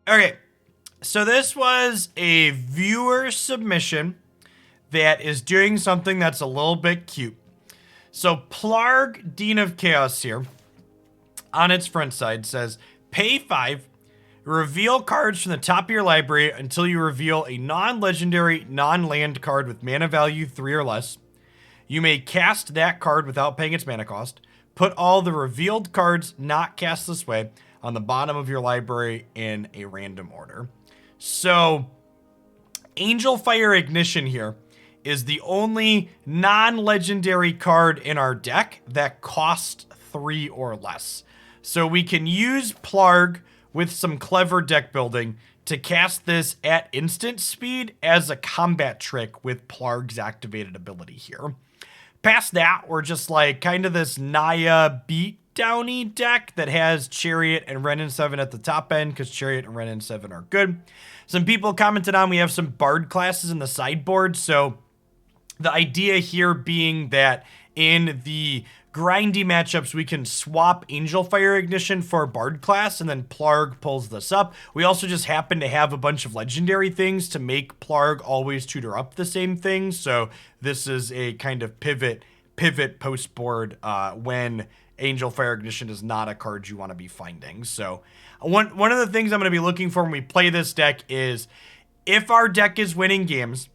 Okay, so this was a viewer submission that is doing something that's a little bit cute. So Plargg, Dean of Chaos here, on its front side says, pay 5, reveal cards from the top of your library until you reveal a non-legendary, non-land card with mana value 3 or less. You may cast that card without paying its mana cost. Put all the revealed cards not cast this way on the bottom of your library in a random order. So, Angelfire Ignition here is the only non-legendary card in our deck that costs 3 or less. So we can use Plargg with some clever deck building to cast this at instant speed as a combat trick with Plargg's activated ability here. Past that, we're just like kind of this Naya beat-downy deck that has Chariot and Wrenn and Seven at the top end because Chariot and Wrenn and Seven are good. Some people commented on we have some Bard classes in the sideboard, so the idea here being that in the grindy matchups, we can swap Angelfire Ignition for Bard class, and then Plargg pulls this up. We also just happen to have a bunch of legendary things to make Plargg always tutor up the same thing. So this is a kind of pivot post board when Angelfire Ignition is not a card you want to be finding. So one of the things I'm going to be looking for when we play this deck is if our deck is winning games,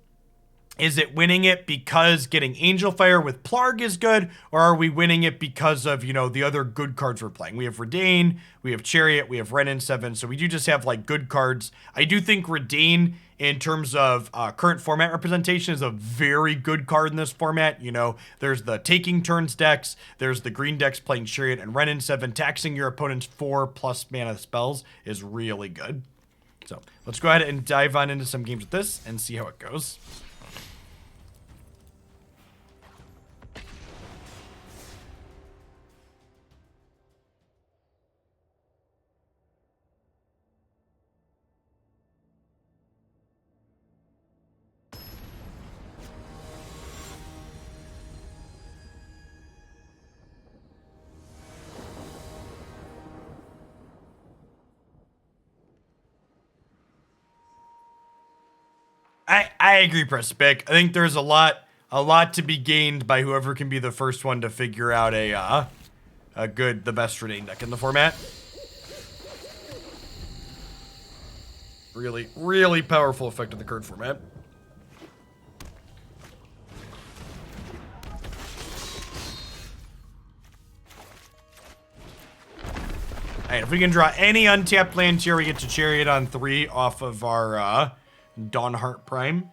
is it winning it because getting Angelfire with Plargg is good, or are we winning it because of, you know, the other good cards we're playing? We have Reidane, we have Chariot, we have Wrenn and Seven, so we do just have, like, good cards. I do think Reidane, in terms of current format representation, is a very good card in this format. You know, there's the Taking Turns decks, there's the green decks playing Chariot and Wrenn and Seven. Taxing your opponent's 4+ mana spells is really good. So, let's go ahead and dive on into some games with this and see how it goes. I agree, Prespic. I think there's a lot to be gained by whoever can be the first one to figure out the best Reidane deck in the format. Really, really powerful effect of the current format. Alright, if we can draw any untapped lands here, we get to Chariot on 3 off of our Dawnhart Prime.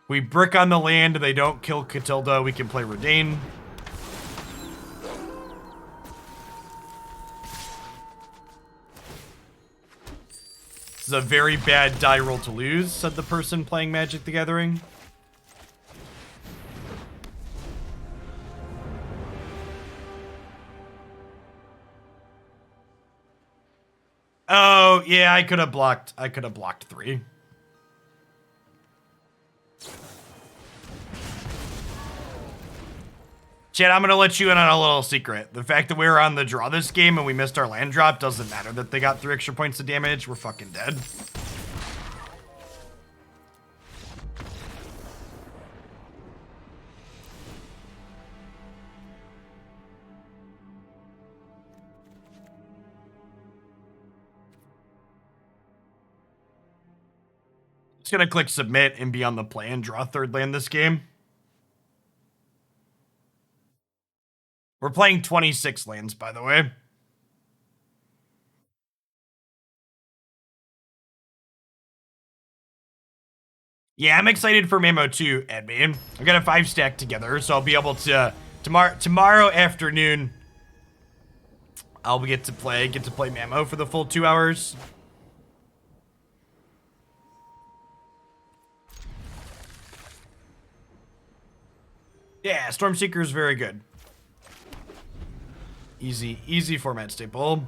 We brick on the land, they don't kill Katilda, we can play Reidane. This is a very bad die roll to lose, said the person playing Magic the Gathering. Oh, yeah, I could have blocked 3. Chad, I'm going to let you in on a little secret. The fact that we were on the draw this game and we missed our land drop doesn't matter that they got 3 extra points of damage. We're fucking dead. Just gonna click submit and be on the play and draw 3rd land this game. We're playing 26 lands, by the way. Yeah, I'm excited for Mamo too, Edman. I got a 5-stack together, so I'll be able to tomorrow afternoon. I'll get to play Mamo for the full 2 hours. Yeah, Stormseeker is very good. Easy format staple.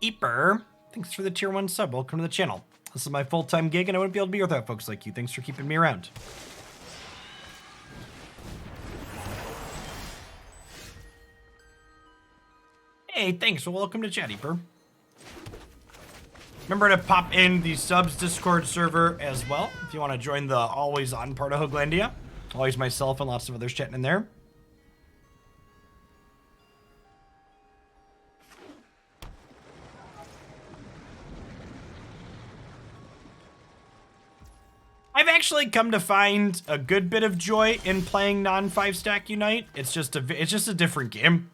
Eeper, thanks for the tier 1 sub. Welcome to the channel. This is my full-time gig, and I wouldn't be able to be without folks like you. Thanks for keeping me around. Hey, thanks. Well, welcome to chat, Eeper. Remember to pop in the subs Discord server as well if you want to join the always-on part of Hooglandia. Always myself and lots of others chatting in there. I've actually come to find a good bit of joy in playing non-5 stack Unite. It's just a different game.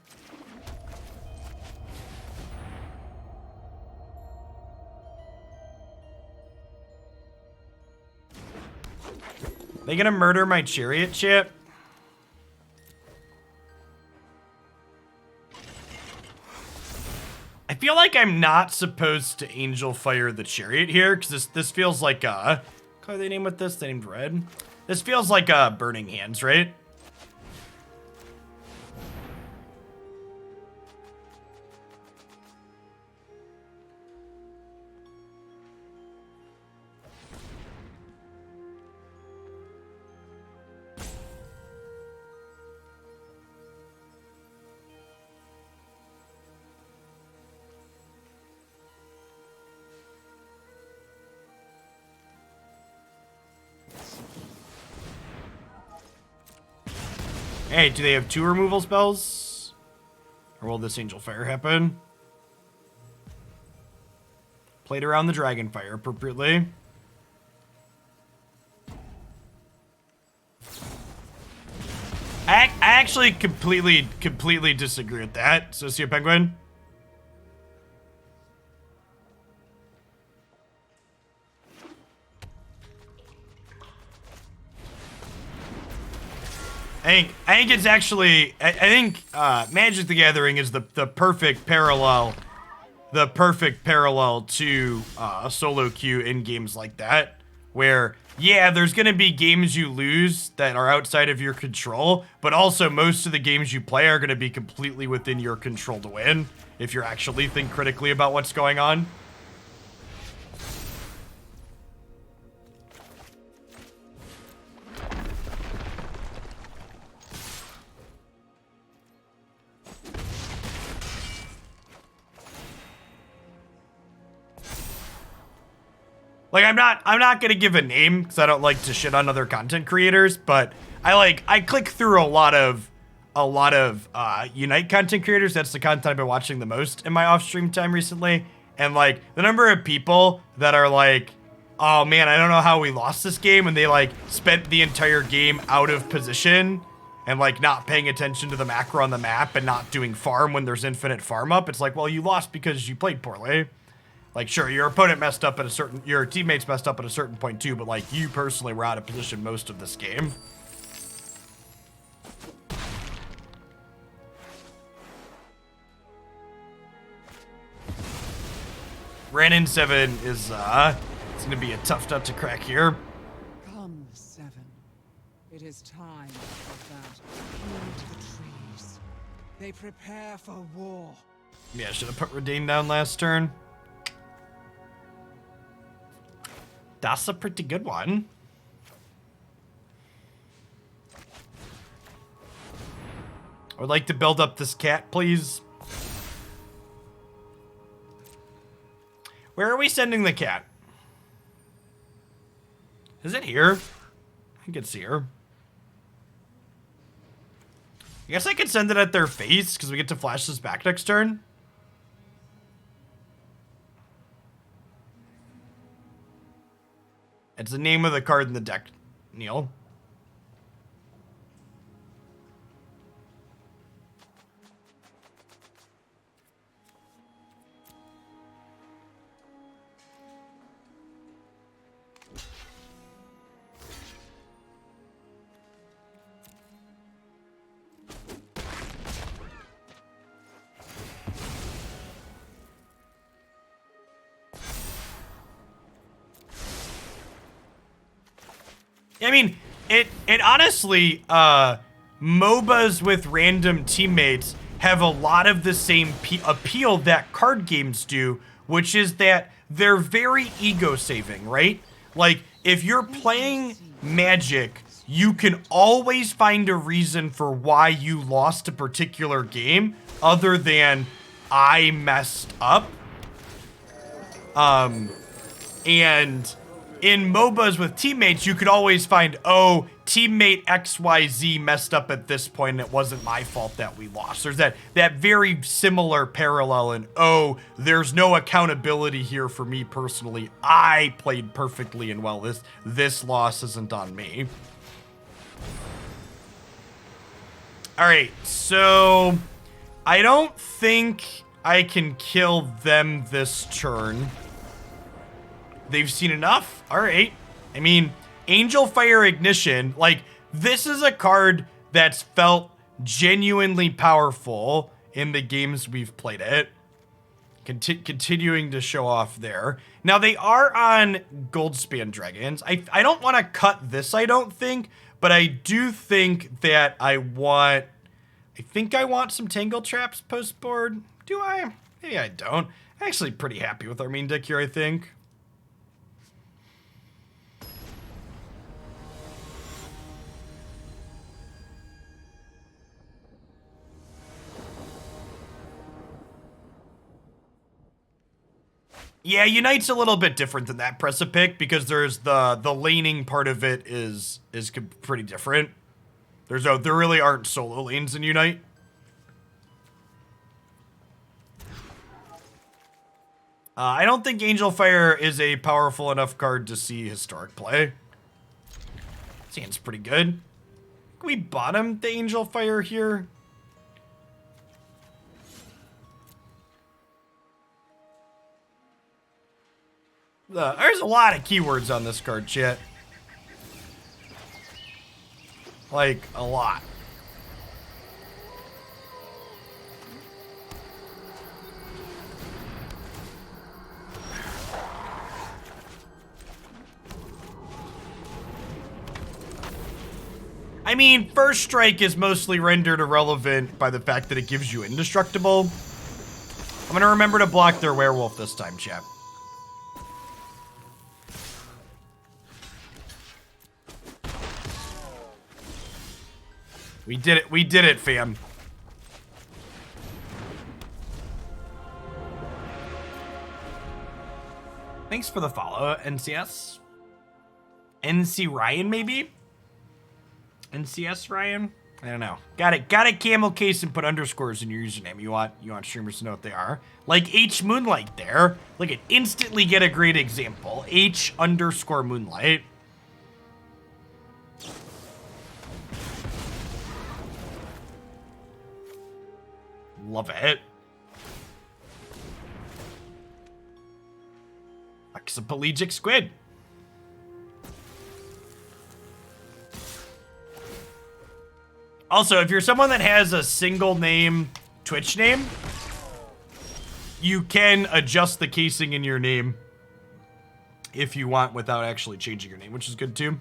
They gonna murder my Chariot chip? I feel like I'm not supposed to Angelfire the Chariot here, because this feels like a... What are they named with this? They named Red. This feels like a Burning Hands, right? Hey, do they have 2 removal spells? Or will this Angelfire happen? Played around the Dragonfire appropriately. I actually completely disagree with that, Socio Penguin. I think it's actually, I think Magic the Gathering is the perfect parallel, to solo queue in games like that, where, yeah, there's gonna be games you lose that are outside of your control, but also most of the games you play are gonna be completely within your control to win, if you're actually think critically about what's going on. Like, I'm not gonna give a name because I don't like to shit on other content creators, but I click through a lot of Unite content creators. That's the content I've been watching the most in my off-stream time recently. And like the number of people that are like, oh man, I don't know how we lost this game, and they like spent the entire game out of position and like not paying attention to the macro on the map and not doing farm when there's infinite farm up. It's like, well, you lost because you played poorly. Like, sure, your opponent messed up at a certain... Your teammates messed up at a certain point, too, but, like, you personally were out of position most of this game. Wrenn and Seven is, it's gonna be a tough nut to crack here. Come, Seven. It is time for that. Into the trees. They prepare for war. Yeah, I should have put Reidane down last turn. That's a pretty good one. I would like to build up this cat, please. Where are we sending the cat? Is it here? I think it's here. I guess I could send it at their face because we get to flash this back next turn. It's the name of the card in the deck, Neil. I mean, it honestly, MOBAs with random teammates have a lot of the same appeal that card games do, which is that they're very ego-saving, right? Like, if you're playing Magic, you can always find a reason for why you lost a particular game other than I messed up. And in MOBAs with teammates, you could always find, oh, teammate XYZ messed up at this point and it wasn't my fault that we lost. There's that very similar parallel in, oh, there's no accountability here for me personally. I played perfectly and well. This loss isn't on me. All right, so I don't think I can kill them this turn. They've seen enough. All right. I mean, Angelfire Ignition, like, this is a card that's felt genuinely powerful in the games we've played it. Continuing to show off there. Now, they are on Goldspan Dragons. I don't want to cut this, I don't think, but I do think that I want some Tangletraps post board. Do I? Maybe I don't. I'm actually pretty happy with our main deck here, I think. Yeah, Unite's a little bit different than that Precipic because there's the laning part of it is pretty different. There really aren't solo lanes in Unite. I don't think Angelfire is a powerful enough card to see historic play. Seems pretty good. Can we bottom the Angelfire here? There's a lot of keywords on this card, chat. Like, a lot. I mean, First Strike is mostly rendered irrelevant by the fact that it gives you Indestructible. I'm gonna remember to block their Werewolf this time, chat. We did it, fam. Thanks for the follow, NCS. NC Ryan, maybe? NCS Ryan? I don't know. Got a camel case and put underscores in your username. You want streamers to know what they are. Like H Moonlight there. Like it instantly get a great example. H_Moonlight. Love it. Exopelagic squid. Also, if you're someone that has a single name Twitch name, you can adjust the casing in your name if you want without actually changing your name, which is good too.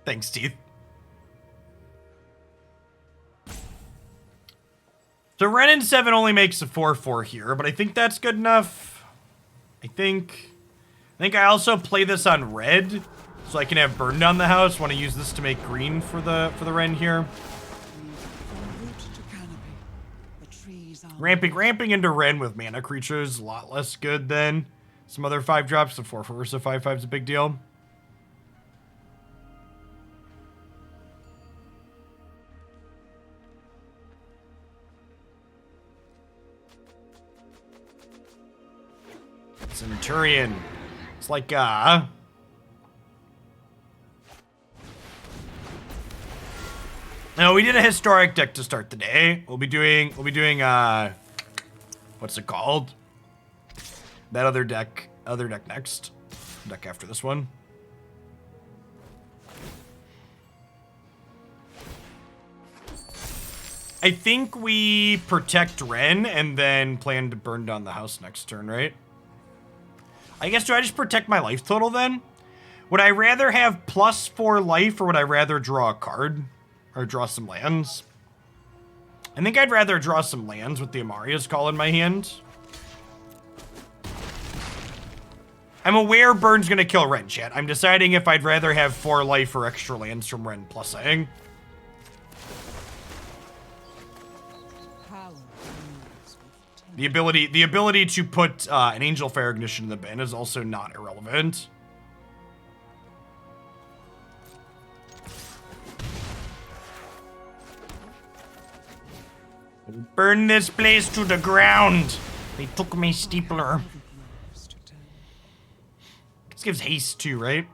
Thanks, Teeth. So Wrenn and Seven only makes a 4/4 here, but I think that's good enough. I think I also play this on red, so I can have Burn Down the House. Want to use this to make green for the Wrenn here. Ramping into Wrenn with mana creatures a lot less good than some other 5-drops. The 4/4 versus 5/5 is a big deal. Centurion. It's like no, we did a historic deck to start the day. We'll be doing what's it called? That other deck next. Deck after this one. I think we protect Wrenn and then plan to burn down the house next turn, right? I guess, do I just protect my life total then? Would I rather have +4 life, or would I rather draw a card? Or draw some lands? I think I'd rather draw some lands with the Emeria's Call in my hand. I'm aware Burn's gonna kill Wrenn, chat. I'm deciding if I'd rather have 4 life or extra lands from Wrenn plusing. The ability to put an Angelfire Ignition in the bin is also not irrelevant. Burn this place to the ground. They took my steepler. This gives haste too, right?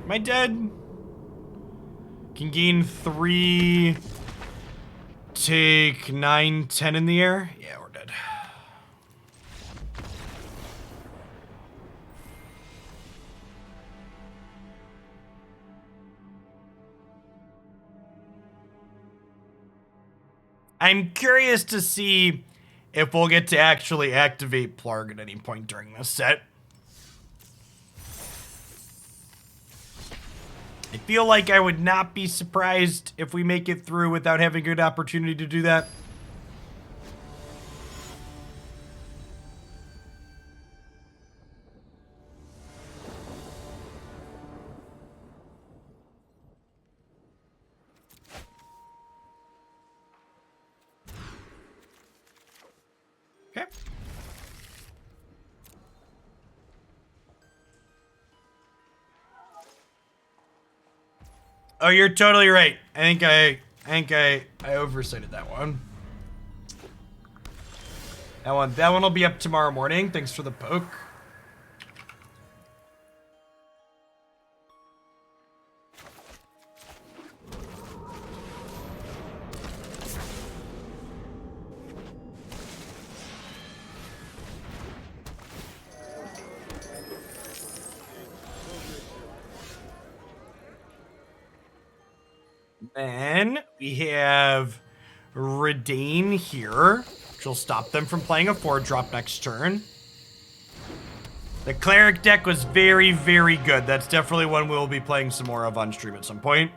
Am I dead? Can gain 3, take 9, 10 in the air? Yeah, we're dead. I'm curious to see if we'll get to actually activate Plargg at any point during this set. I feel like I would not be surprised if we make it through without having a good opportunity to do that. Okay. Oh, you're totally right. I think I oversighted that one. That one will be up tomorrow morning. Thanks for the poke. Then we have Reidane here, which will stop them from playing a 4-drop next turn. The Cleric deck was very, very good. That's definitely one we'll be playing some more of on stream at some point.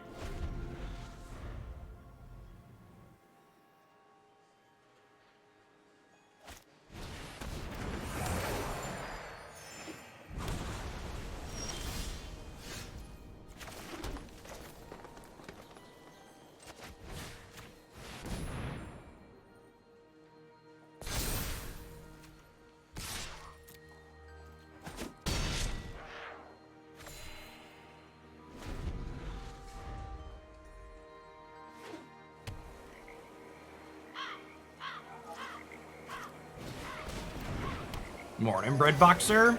Morning, Bread Boxer.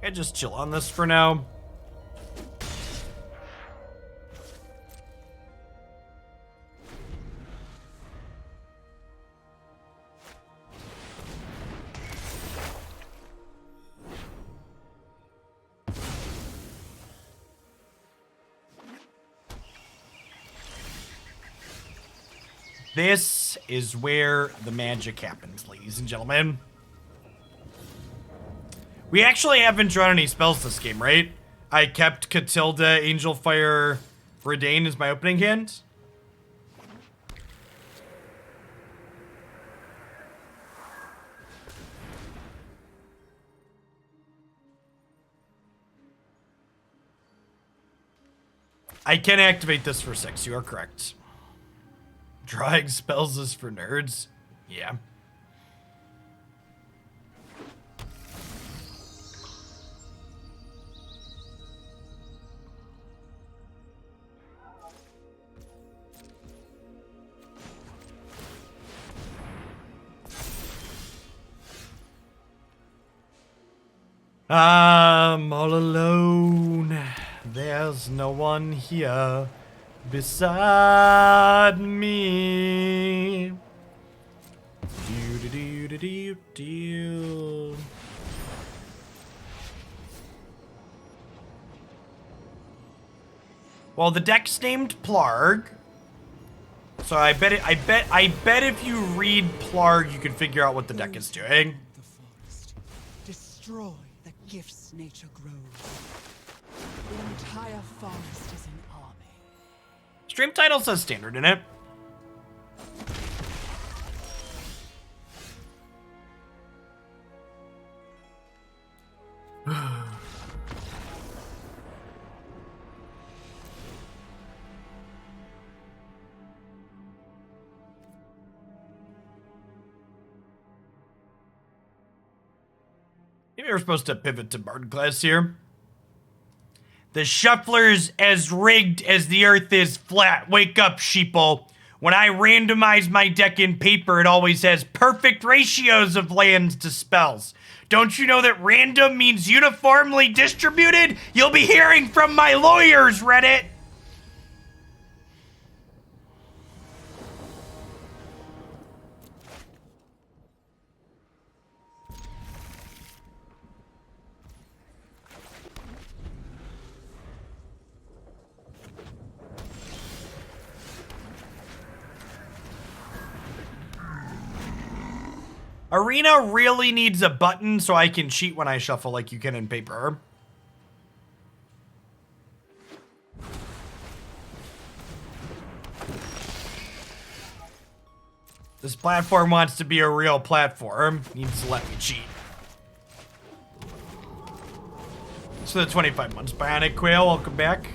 I just chill on this for now. This is where the magic happens, ladies and gentlemen. We actually haven't drawn any spells this game, right? I kept Katilda, Angelfire, Reidane as my opening hand. I can activate this for 6, you are correct. Drawing spells is for nerds. Yeah. I'm all alone. There's no one here beside me. Do do do do do. Well, the deck's named Plargg, so I bet if you read Plargg, you can figure out what the deck is doing. The forest. Destroy the gifts nature grows. The entire forest is an army. Stream title says standard in it. Maybe we're supposed to pivot to Bard class here. The shuffler's as rigged as the earth is flat. Wake up, sheeple. When I randomize my deck in paper, it always has perfect ratios of lands to spells. Don't you know that random means uniformly distributed? You'll be hearing from my lawyers, Reddit. Arena really needs a button so I can cheat when I shuffle like you can in paper. This platform wants to be a real platform. Needs to let me cheat. So the 25 months Bionic Quail, welcome back.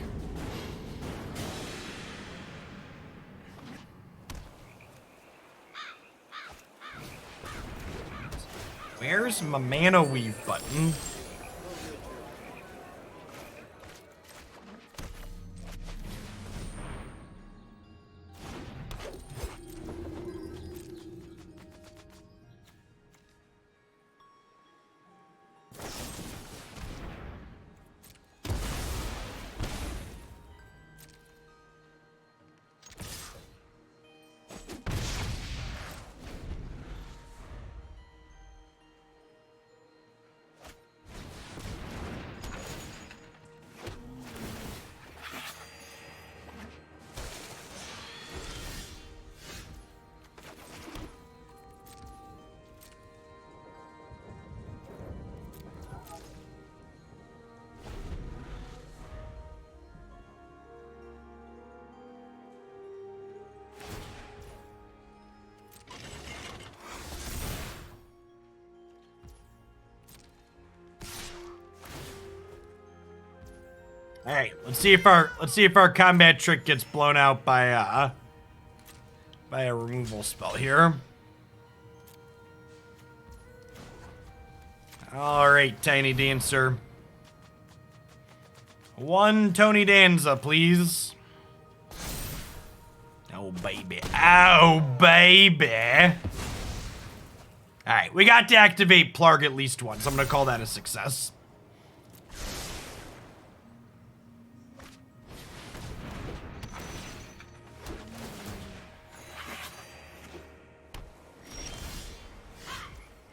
Where's my mana weave button? All right, let's see if our combat trick gets blown out by a removal spell here. All right, Tiny Dancer. One Tony Danza, please. Oh baby, oh baby. All right, we got to activate Plargg at least once. I'm gonna call that a success.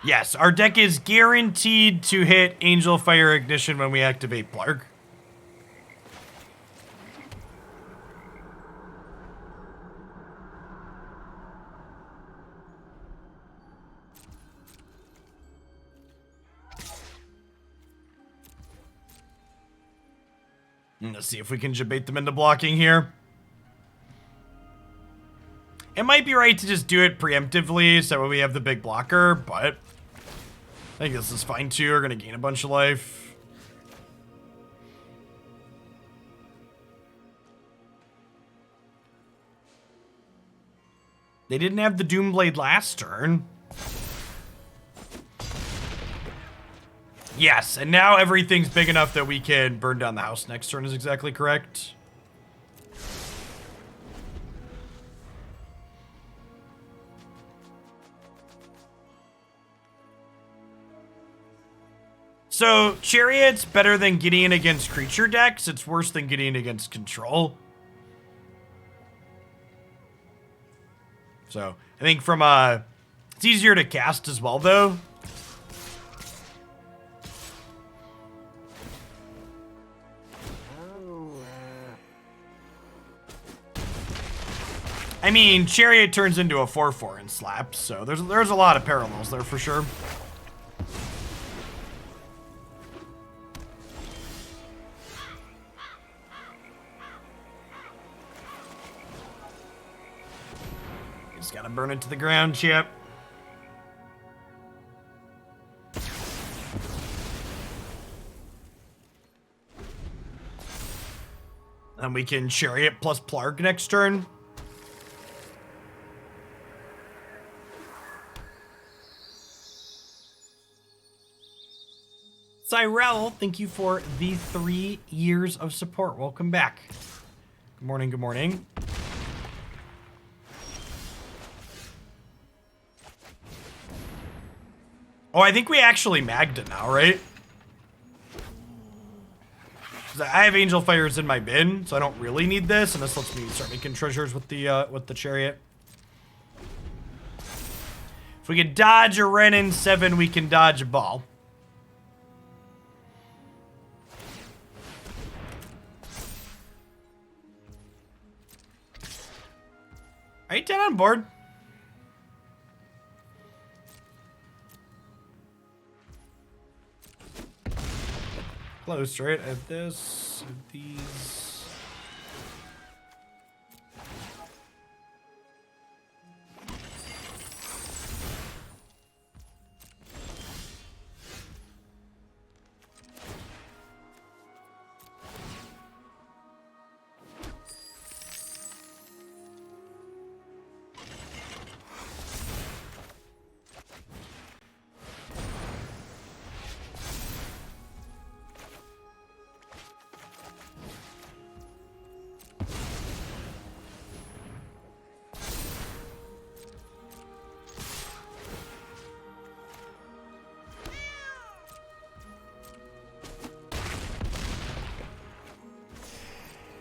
Yes, our deck is guaranteed to hit Angelfire Ignition when we activate Plargg. Let's see if we can debate them into blocking here. It might be right to just do it preemptively so we have the big blocker, but I think this is fine too. We're gonna gain a bunch of life. They didn't have the Doomblade last turn. Yes, and now everything's big enough that we can burn down the house next turn is exactly correct. So, Chariot's better than Gideon against creature decks. It's worse than Gideon against control. So, I think from it's easier to cast as well, though. I mean, Chariot turns into a 4/4 and slaps, so there's a lot of parallels there for sure. Just gotta burn it to the ground, Chip. And we can Chariot plus Plargg next turn. Cyrell, thank you for the 3 years of support. Welcome back. Good morning, good morning. Oh, I think we actually Magda now, right? I have Angelfires in my bin, so I don't really need this, and this lets me start making treasures with the Chariot. If we can dodge a Wrenn and Seven, we can dodge a ball. Are you 10 on board? Close, right? I have this, I have these.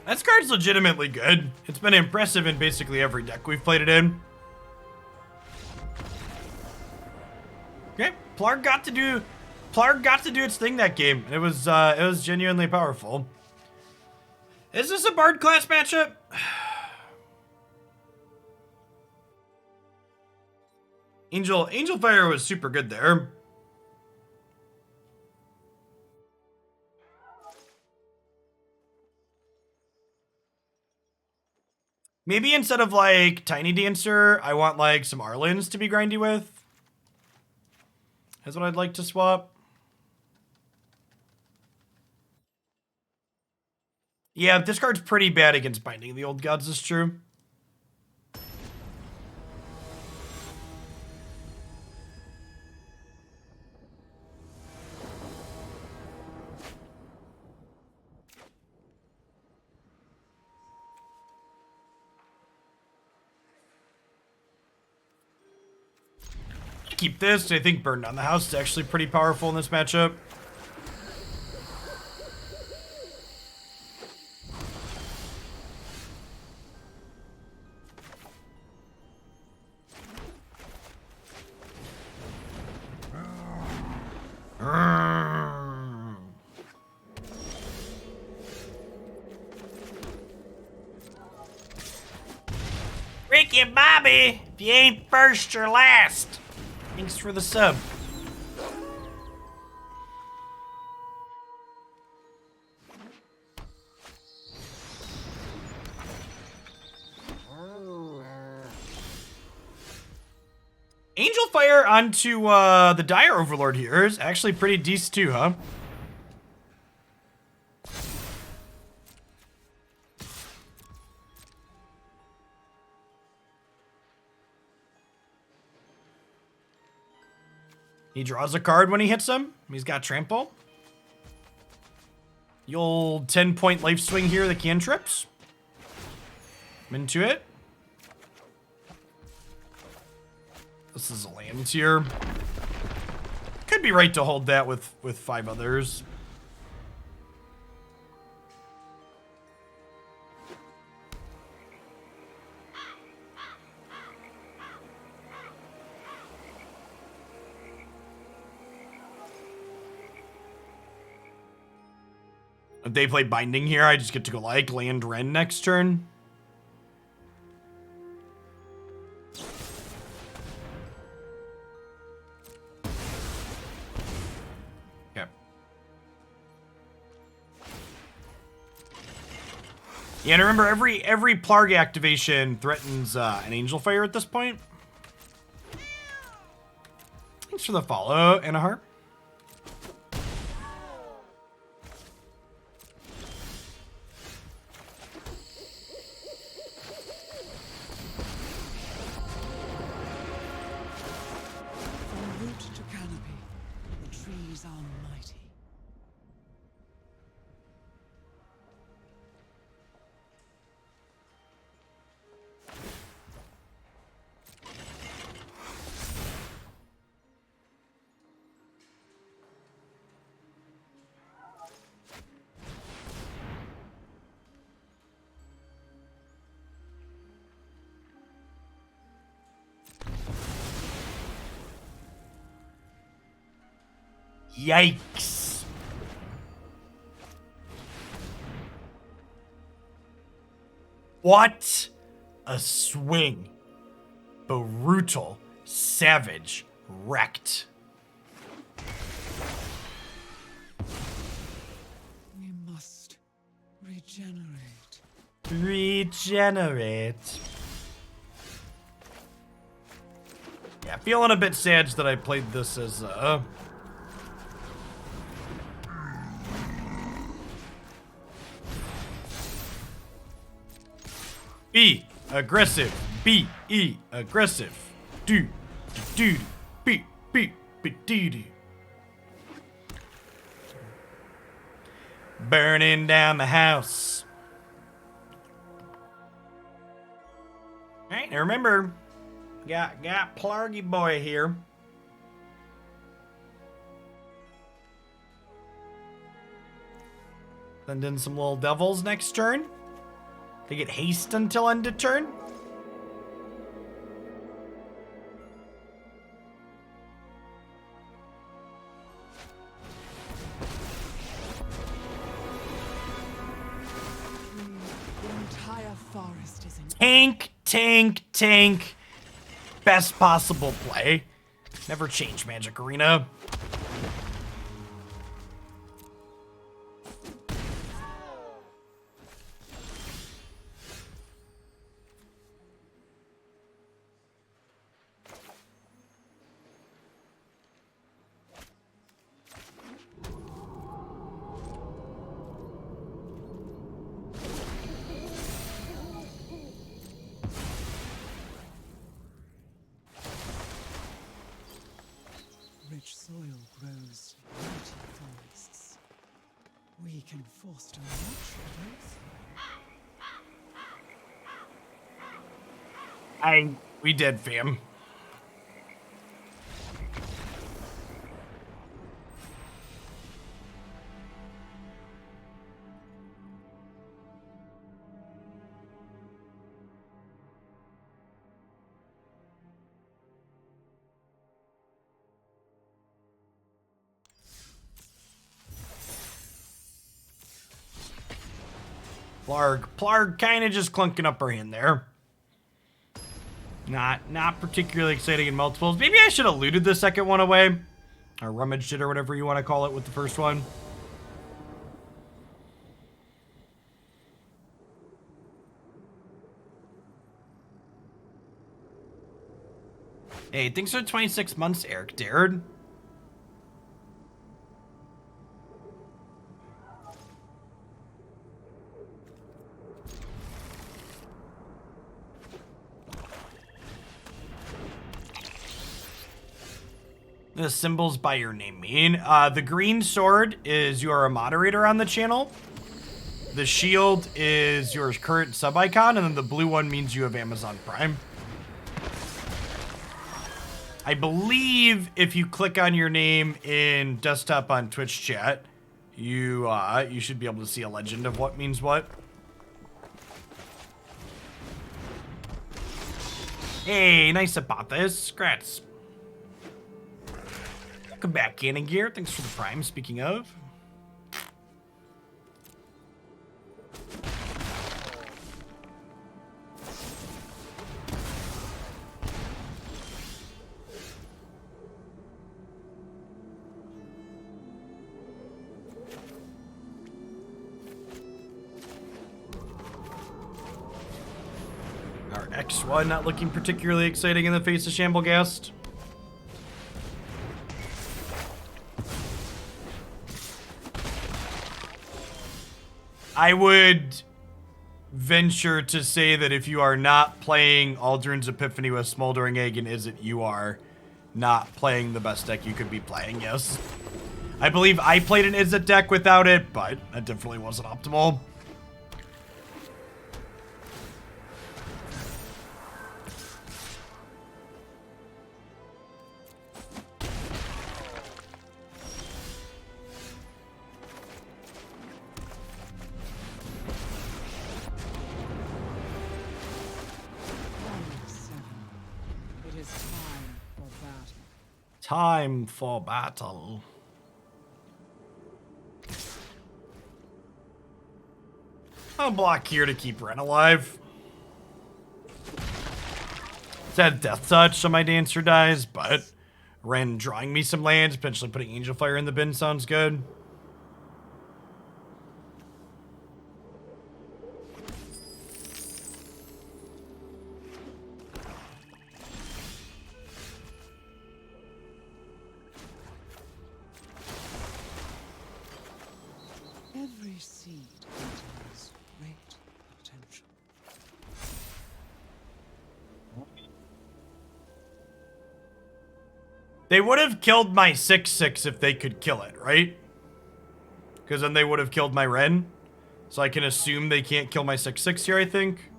This card's legitimately good. It's been impressive in basically every deck we've played it in. Okay, Plargg got to do its thing that game. It was genuinely powerful. Is this a Bard class matchup? Angelfire was super good there. Maybe instead of like Tiny Dancer, I want like some Arlins to be grindy with. That's what I'd like to swap. Yeah, this card's pretty bad against Binding the Old Gods, is true. Keep this. I think Burn Down the House is actually pretty powerful in this matchup. Ricky Bobby, if you ain't first, you're last. Thanks for the sub. Angelfire onto the Dire Overlord here is actually pretty decent too, huh? He draws a card when he hits him. He's got Trample. The old 10-point life swing here, the cantrips. I'm into it. This is a land tier. Could be right to hold that with 5 others. If they play Binding here, I just get to go like land Wrenn next turn. Okay. Yeah, and remember every Plargg activation threatens an Angelfire at this point. Thanks for the follow, Anahar. Yikes. What a swing. Brutal. Savage. Wrecked. We must regenerate. Regenerate. Yeah, feeling a bit sad that I played this as Be aggressive. Be aggressive. Do be do. Burning down the house. Alright, now remember, got Plarggy boy here. Send in some little devils next turn. They get haste until end of turn. The entire forest is in tank. Best possible play. Never change Magic Arena. Rich soil grows mighty forests. We can foster much growth. We did, fam. Plargg kind of just clunking up her hand there. Not particularly exciting in multiples. Maybe I should have looted the second one away. Or rummaged it or whatever you want to call it with the first one. Hey, thanks for 26 months, Eric Darrard. The symbols by your name mean. The green sword is you are a moderator on the channel. The shield is your current sub icon, and then the blue one means you have Amazon Prime. I believe if you click on your name in desktop on Twitch chat, you should be able to see a legend of what means what. Hey, nice about this. Scrats. Welcome back, Cannon Gear. Thanks for the prime, speaking of. Our X1 not looking particularly exciting in the face of Shamblegast. I would venture to say that if you are not playing Aldrin's Epiphany with Smoldering Egg and Is It, you are not playing the best deck you could be playing, yes. I believe I played an Is It deck without it, but that definitely wasn't optimal. Time for battle. I'll block here to keep Wrenn alive. It's had Death Touch so my Dancer dies, but Wrenn drawing me some lands, potentially putting Angelfire in the bin sounds good. Every seed contains great potential. They would have killed my 6/6 if they could kill it, right? Because then they would have killed my Wrenn. So I can assume they can't kill my 6/6 here, I think.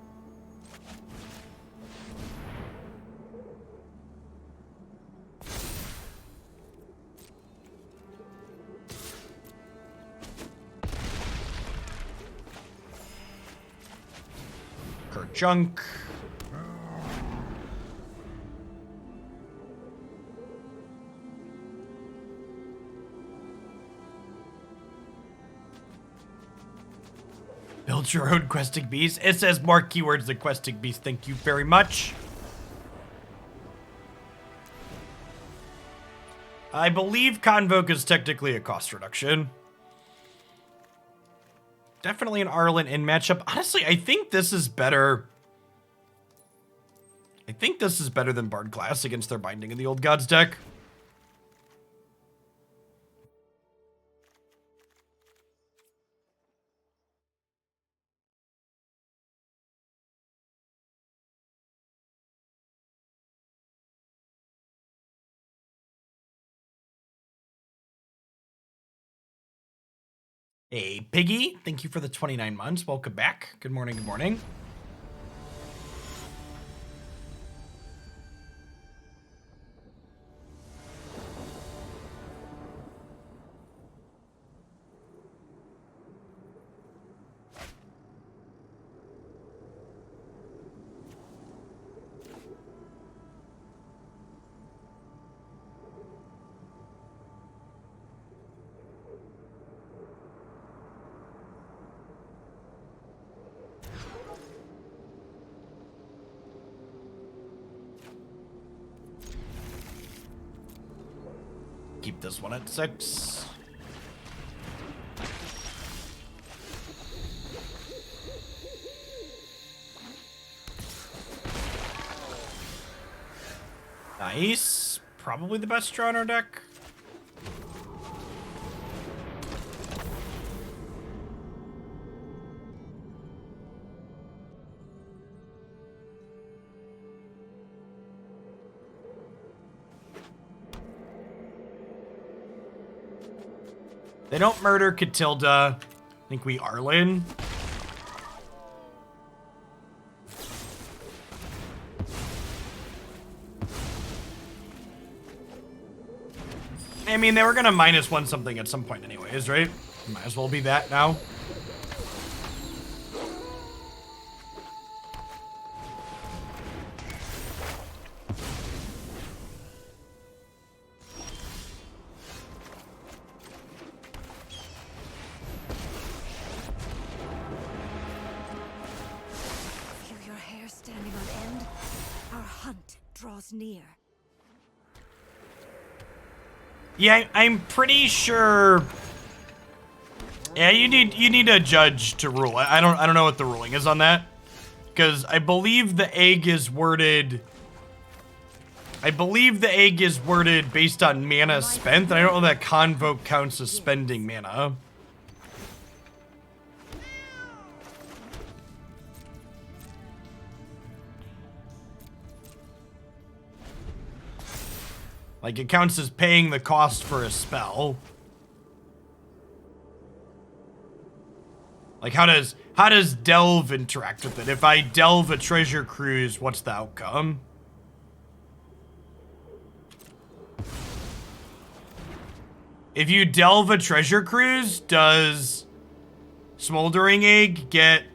Junk. Build your own questing beast. It says more keywords than questing beast. Thank you very much. I believe Convoke is technically a cost reduction. Definitely an Arlinn in matchup. Honestly, I think this is better. I think this is better than Bard Glass against their Binding in the Old Gods deck. Hey, Piggy, thank you for the 29 months. Welcome back. Good morning, good morning. Keep this one at 6. Nice. Probably the best draw in our deck. They don't murder Katilda. I think we Arlinn. I mean, they were gonna -1 something at some point anyways, right? Might as well be that now. Feel your hair standing on end? Our hunt draws near. Yeah, I'm pretty sure. Yeah, you need a judge to rule. I don't know what the ruling is on that, because I believe the egg is worded. I believe the egg is worded based on mana spent, and I don't know that Convoke counts as spending mana. Like, it counts as paying the cost for a spell. Like, how does Delve interact with it? If I delve a treasure cruise, what's the outcome? If you delve a treasure cruise, does Smoldering Egg get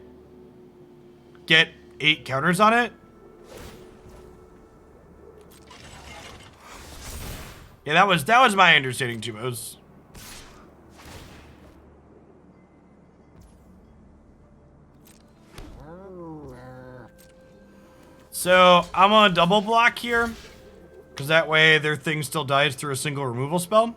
8 counters on it? Yeah, that was my understanding too, Mose. So I'm on a double block here, because that way their thing still dies through a single removal spell.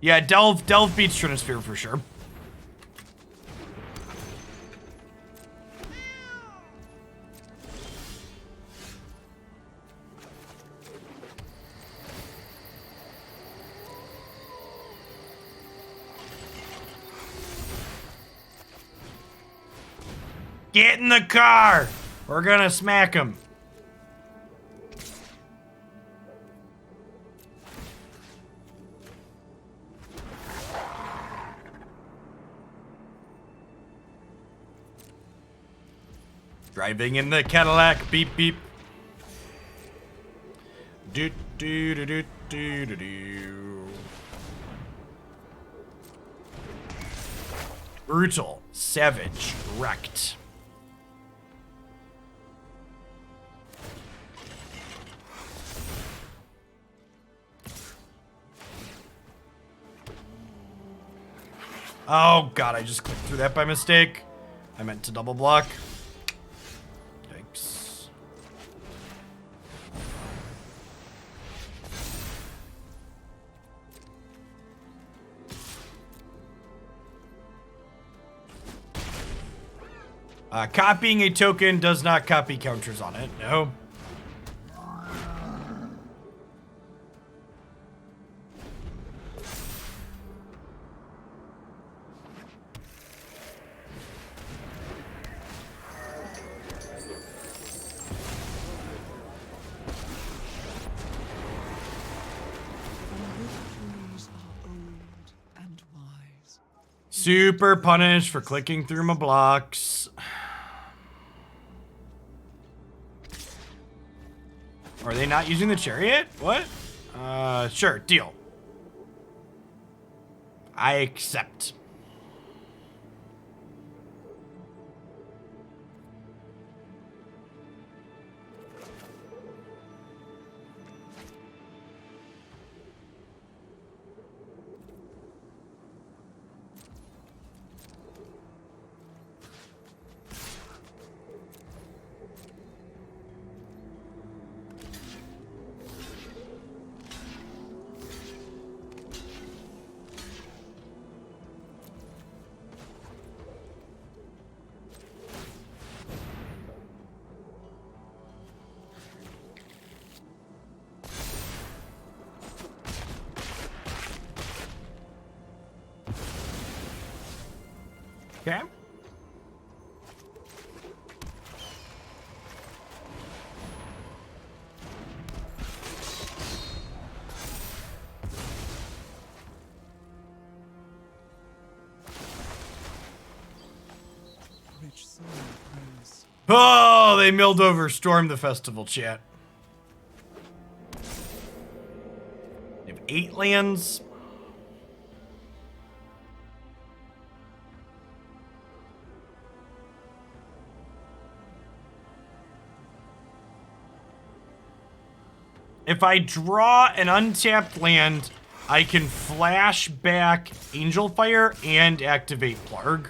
Yeah, Delve beats Trinisphere for sure. Get in the car! We're gonna smack him. Driving in the Cadillac, beep beep. Do do do do do do do. Brutal, savage, wrecked. Oh god, I just clicked through that by mistake. I meant to double block. Yikes. Copying a token does not copy counters on it, no. Super punished for clicking through my blocks. Are they not using the Chariot? What? Sure, deal. I accept. Okay. Rich soil grows Oh, they milled over Storm the Festival, chat. They have 8 lands. If I draw an untapped land, I can flash back Angelfire and activate Plargg.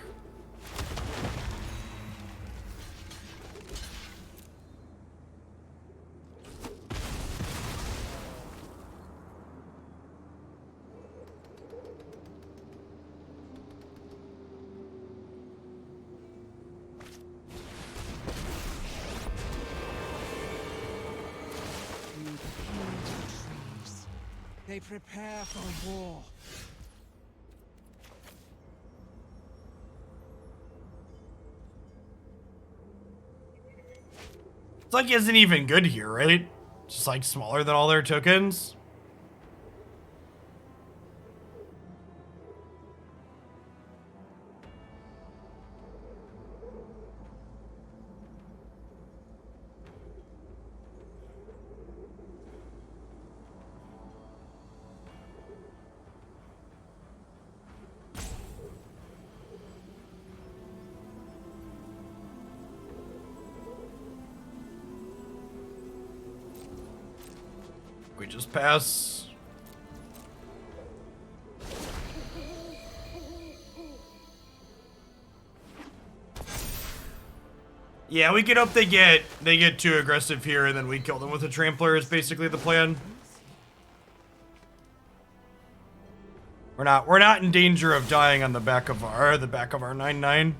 They prepare for war. It's like isn't even good here, right? Just like smaller than all their tokens. We just pass. Yeah, we can hope they get too aggressive here and then we kill them with a trampler is basically the plan. We're not in danger of dying on the back of our 9/9.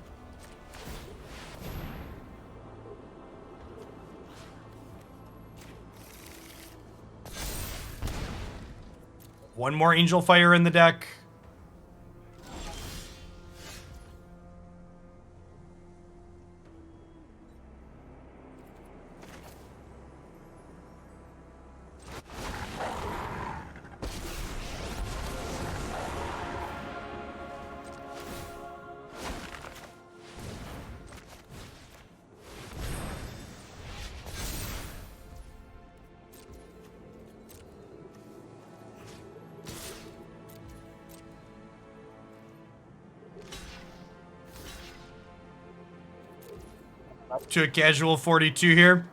One more Angelfire in the deck. To a casual 42 here.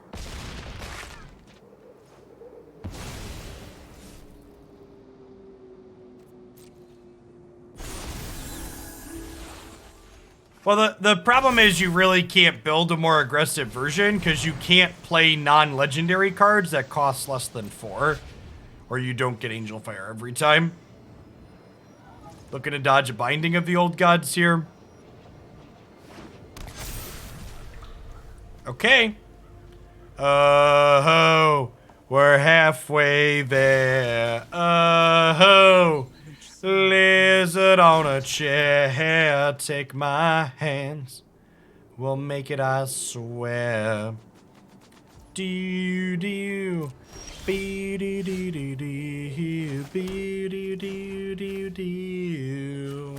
Well, the problem is you really can't build a more aggressive version because you can't play non-legendary cards that cost less than 4. Or you don't get Angelfire every time. Looking to dodge a Binding of the Old Gods here. Okay. Oh, we're halfway there. Oh, lizard on a chair, take my hands. We'll make it, I swear. Do do, be do do do do, be do do do do.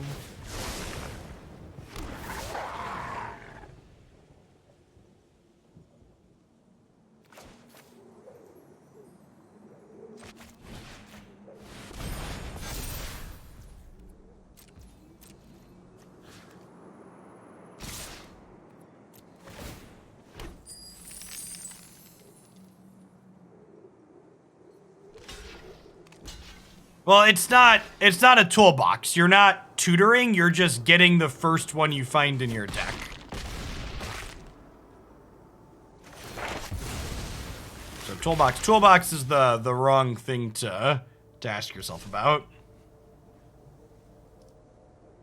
Well, it's not a toolbox. You're not tutoring, you're just getting the first one you find in your deck. So toolbox is the wrong thing to ask yourself about.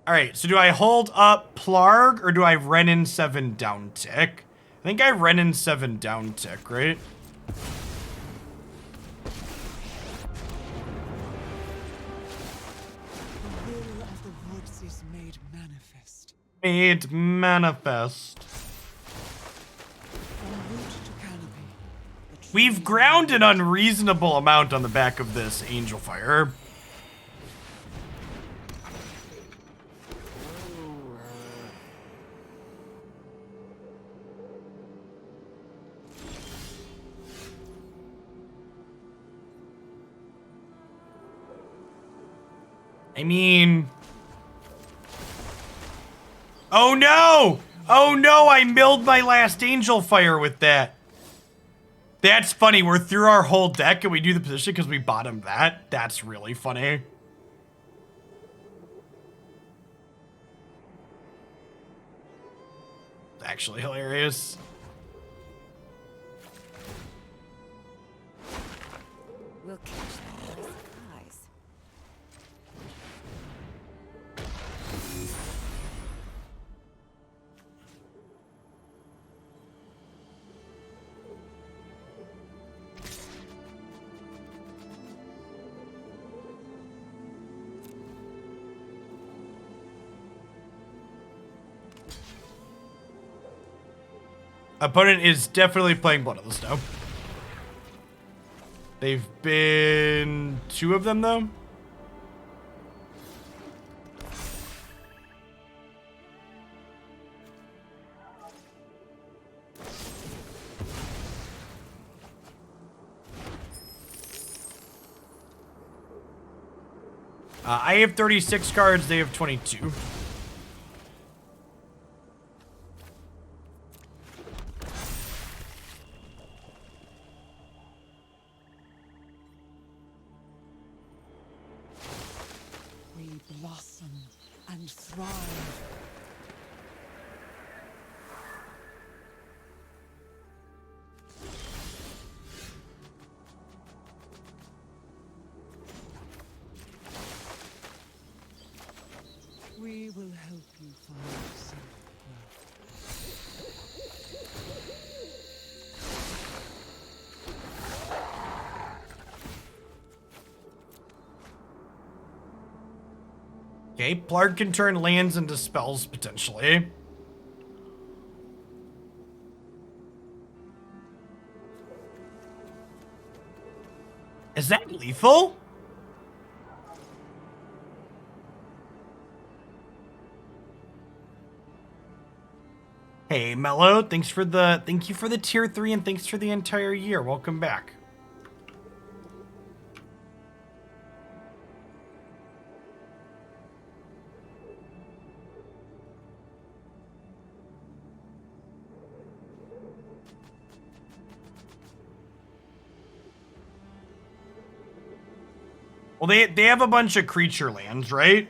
All right, so do I hold up Plargg or do I Wrenn and Seven down tick? I think I Wrenn and Seven down tick, right? Made manifest. We've ground an unreasonable amount on the back of this Angelfire. I mean... Oh no! Oh no, I milled my last Angelfire with that. That's funny, we're through our whole deck and we do the position because we bottomed that. That's really funny. Actually hilarious. We'll catch them by surprise. Opponent is definitely playing Blood of the Snow. They've been 2 of them, though. I have 36 cards, they have 22. Blossom and thrive. We will help you find self-worth. Okay, Plargg can turn lands into spells, potentially. Is that lethal? Hey, Mello, thank you for the tier 3 and thanks for the entire year. Welcome back. Well, they have a bunch of creature lands, right?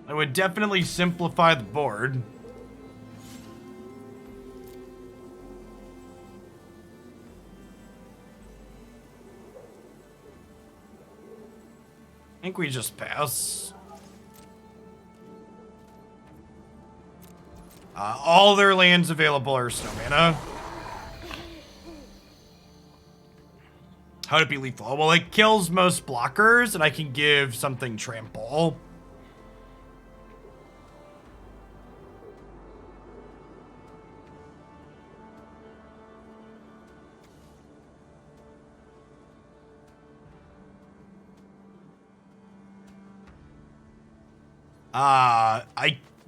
I would definitely simplify the board. I think we just pass. All their lands available are snow mana. How'd it be lethal? Well, it kills most blockers, and I can give something trample.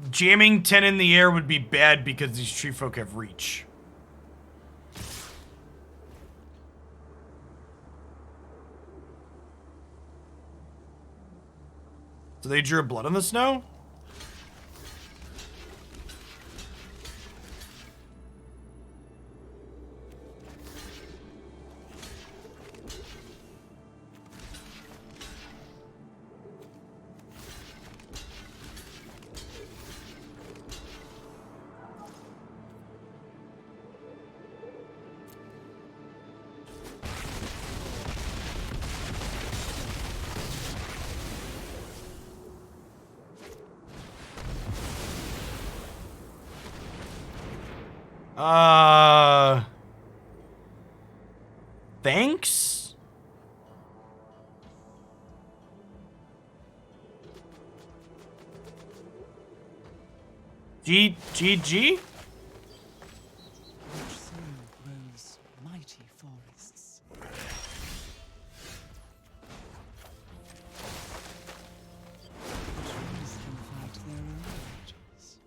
Jamming 10 in the air would be bad because these tree folk have reach. So they drew blood on the snow? Thanks? GG? Which soon grows mighty forests. The trees can fight their own battles.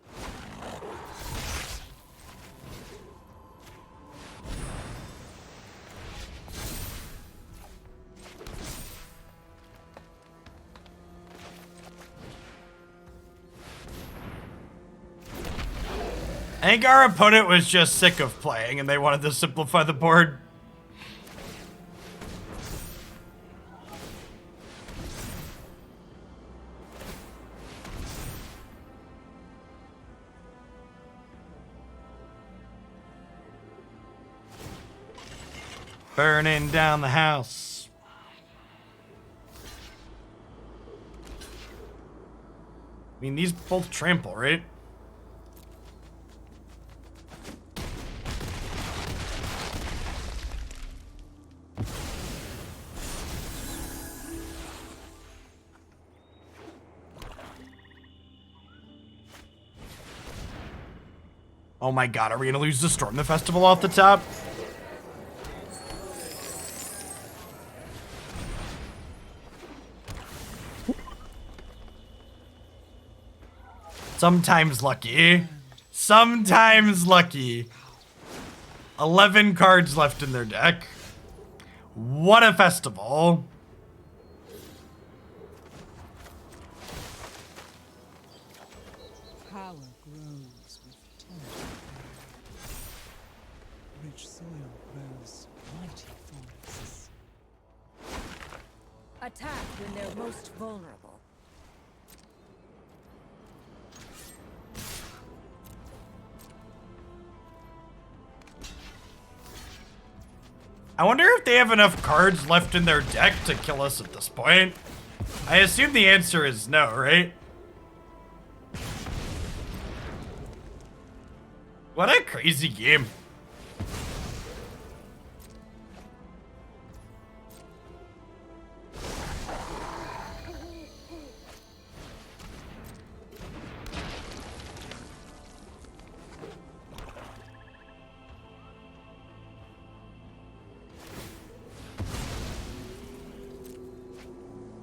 I think our opponent was just sick of playing and they wanted to simplify the board. Burning down the house. I mean, these both trample, right? Oh my god, are we gonna lose the Storm the Festival off the top? Sometimes lucky. Sometimes lucky. 11 cards left in their deck. What a festival. Power grows with tender air. Rich soil grows mighty forests. Attack when they're most vulnerable. I wonder if they have enough cards left in their deck to kill us at this point. I assume the answer is no, right? What a crazy game.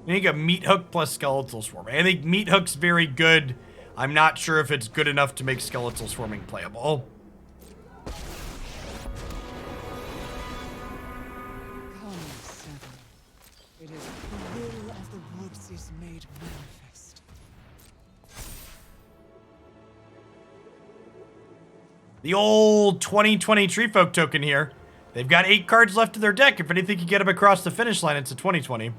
I think a Meat Hook plus Skeletal Swarming. I think Meat Hook's very good. I'm not sure if it's good enough to make Skeletal Swarming playable. Come, Seven. It is the will of the woods is made manifest. The old 2020 Tree Folk token here. They've got 8 cards left in their deck. If anything can get them across the finish line, it's a 2020.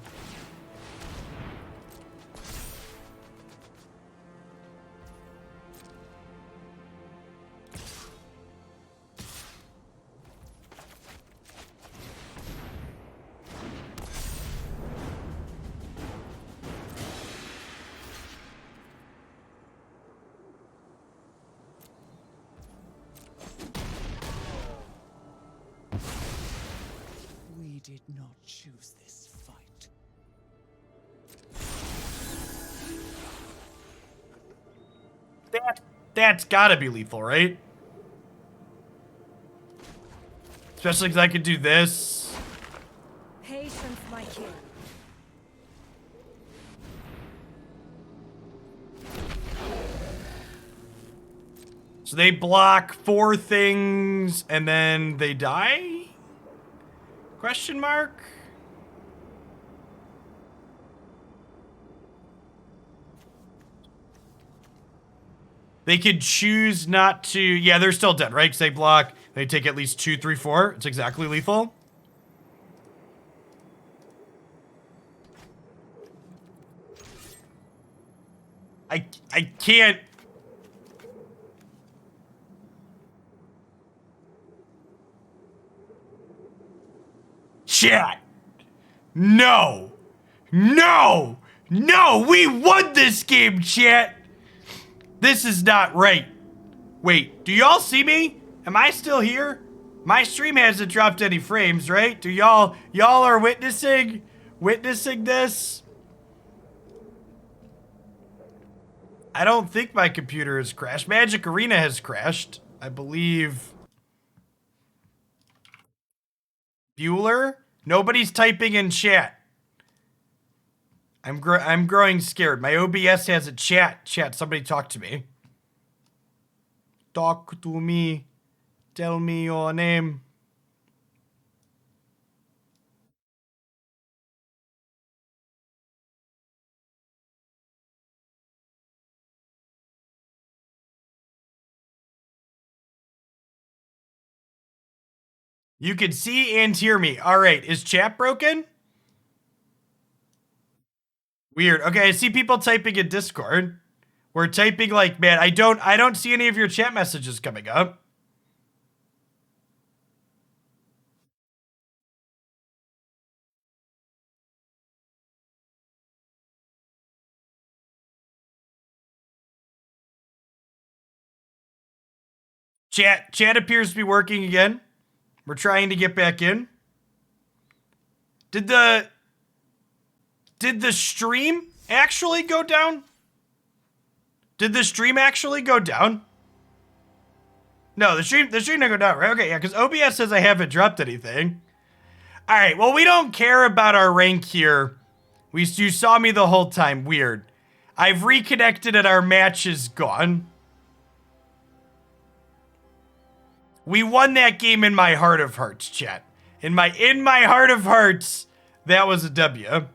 We did not choose this fight. That's gotta be lethal, right? Especially because I could do this. Patience, my king. So they block 4 things and then they die? Question mark? They could choose not to. Yeah, they're still dead, right? Because they block. They take at least 2, 3, 4. It's exactly lethal. I can't. Chat. No. No. No. We won this game, chat. This is not right. Wait, do y'all see me? Am I still here? My stream hasn't dropped any frames, right? Do y'all are witnessing this? I don't think my computer has crashed. Magic Arena has crashed, I believe. Bueller? Nobody's typing in chat. I'm growing scared. My OBS has a chat. Chat, somebody talk to me. Talk to me. Tell me your name. You can see and hear me. All right, is chat broken? Weird. Okay, I see people typing in Discord. We're typing like, man, I don't see any of your chat messages coming up. Chat appears to be working again. We're trying to get back in. Did the stream actually go down? Did the stream actually go down? No, the stream didn't go down, right? Okay, yeah, because OBS says I haven't dropped anything. All right, well, we don't care about our rank here. You saw me the whole time. Weird. I've reconnected and our match is gone. We won that game in my heart of hearts, chat. In my heart of hearts, that was a W.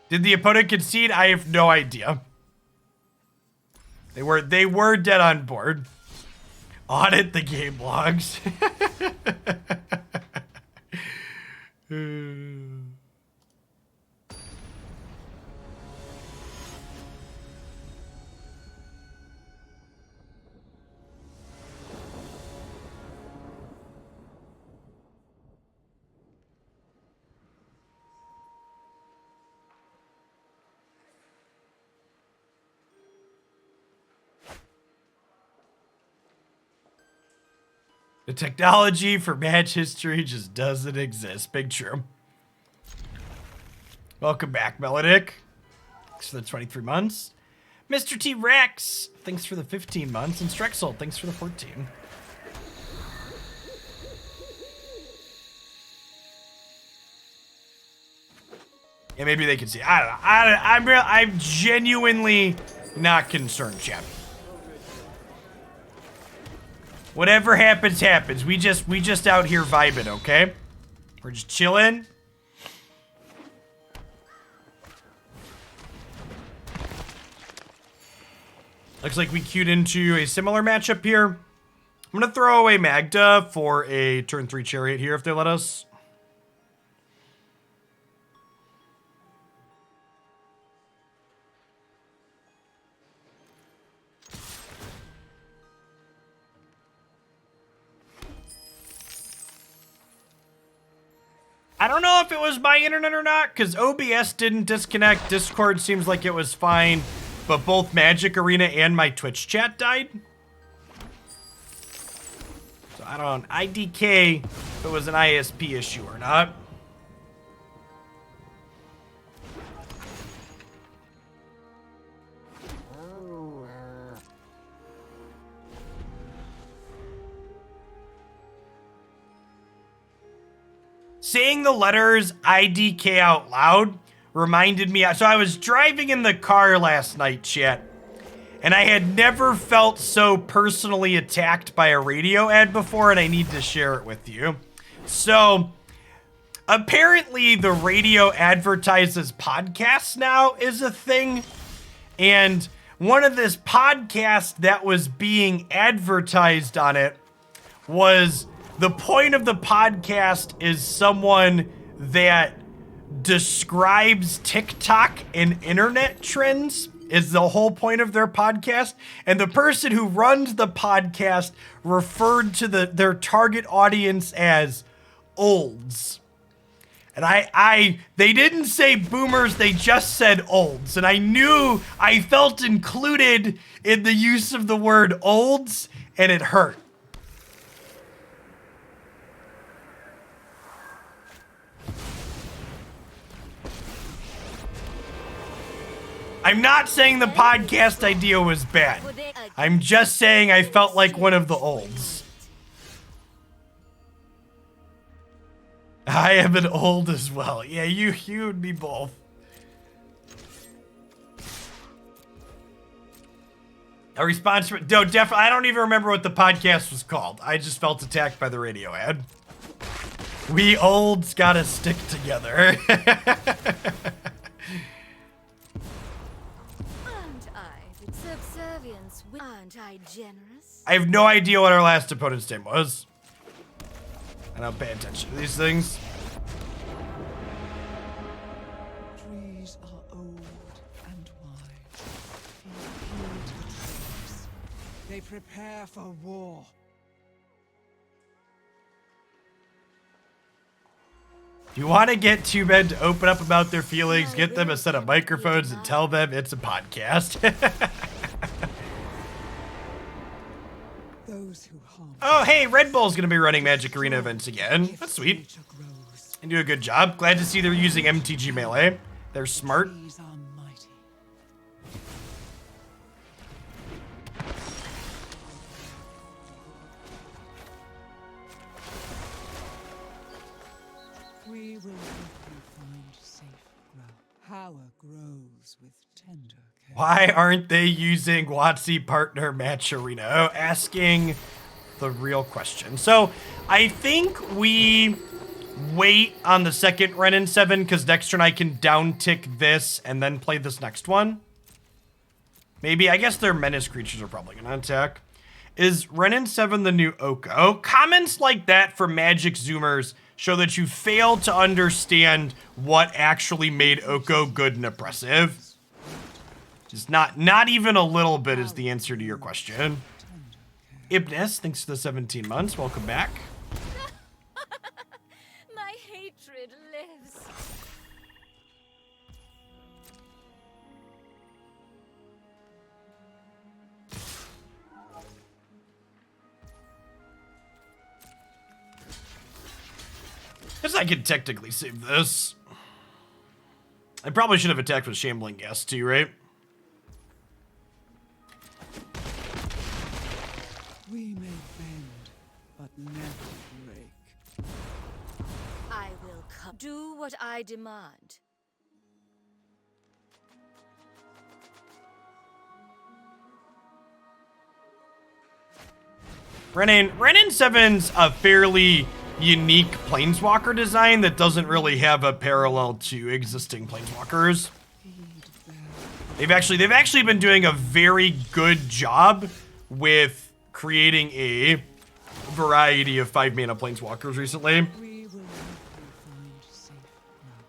Did the opponent concede? I have no idea. They were dead on board. Audit the game logs. The technology for match history just doesn't exist. Big true. Welcome back, Melodic. Thanks for the 23 months. Mr. T-Rex, thanks for the 15 months. And Strexel, thanks for the 14. Yeah, maybe they can see. I don't know. I'm genuinely not concerned, chap. Whatever happens, happens. We just out here vibing, okay? We're just chilling. Looks like we queued into a similar matchup here. I'm gonna throw away Magda for a turn 3 Chariot here if they let us. I don't know if it was my internet or not, because OBS didn't disconnect. Discord seems like it was fine, but both Magic Arena and my Twitch chat died. So I don't IDK if it was an ISP issue or not. Saying the letters IDK out loud reminded me. So I was driving in the car last night, chat, and I had never felt so personally attacked by a radio ad before, and I need to share it with you. So apparently the radio advertises podcasts now is a thing, and one of this podcast that was being advertised on it was... The point of the podcast is someone that describes TikTok and internet trends is the whole point of their podcast. And the person who runs the podcast referred to their target audience as olds. And they didn't say boomers, they just said olds. And I felt included in the use of the word olds, and it hurt. I'm not saying the podcast idea was bad. I'm just saying I felt like one of the olds. I am an old as well. Yeah, you and me both. A response from... No, definitely. I don't even remember what the podcast was called. I just felt attacked by the radio ad. We olds gotta stick together. Aren't I generous? I have no idea what our last opponent's name was. I don't pay attention to these things. Trees are old and wise. Heed the trees. They prepare for war. If you want to get two men to open up about their feelings, get them a set of microphones and tell them it's a podcast. Those who harm Oh, hey, Red Bull's going to be running Magic Arena events again. That's sweet. nature grows. They do a good job. Glad to see they're using MTG Melee. They're smart. Trees are mighty. We will help you find safe ground. Power grows with tender care. Why aren't they using WotC Partner Match Arena? Oh, asking the real question. So, I think we wait on the second Wrenn and Seven, because next turn I can down-tick this and then play this next one. Maybe. I guess their menace creatures are probably going to attack. Is Wrenn and Seven the new Oko? Comments like that from Magic Zoomers show that you fail to understand what actually made Oko good and oppressive. Just not even a little bit is the answer to your question. Ibnis, thanks for the 17 months. Welcome back. My hatred lives. Guess I could technically save this. I probably should have attacked with Shambling Guest too, right? We may bend, but never break. I will come. Do what I demand. Wrenn and Seven's a fairly unique Planeswalker design that doesn't really have a parallel to existing Planeswalkers. They've actually been doing a very good job with creating a variety of 5-mana Planeswalkers recently. We will help you find safe ground.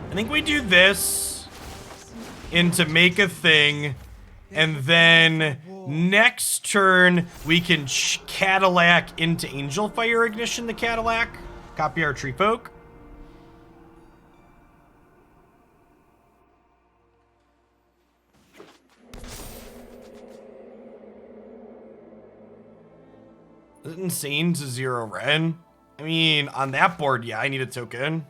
I think we do this into make a thing, and then next turn we can Cadillac into Angelfire Ignition the Cadillac. Copy our Tree Folk. Is it insane to 0 Wrenn? I mean, on that board, yeah, I need a token.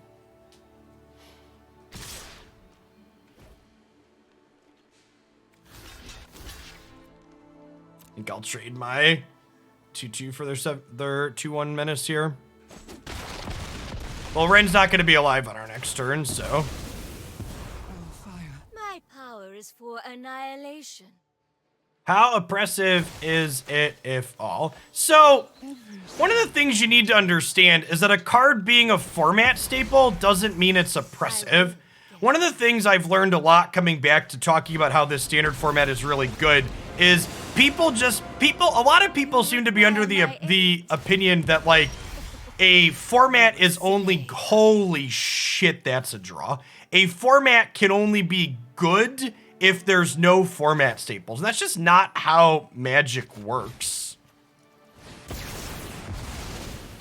I think I'll trade my 2/2 for their 2/1 menace here. Well, Wren's not going to be alive on our next turn, so. Oh, fire. My power is for annihilation. How oppressive is it, if all? So, one of the things you need to understand is that a card being a format staple doesn't mean it's oppressive. One of the things I've learned a lot coming back to talking about how this standard format is really good is a lot of people seem to be under the opinion that, like, a format is only, holy shit, that's a draw. A format can only be good if there's no format staples. And that's just not how Magic works.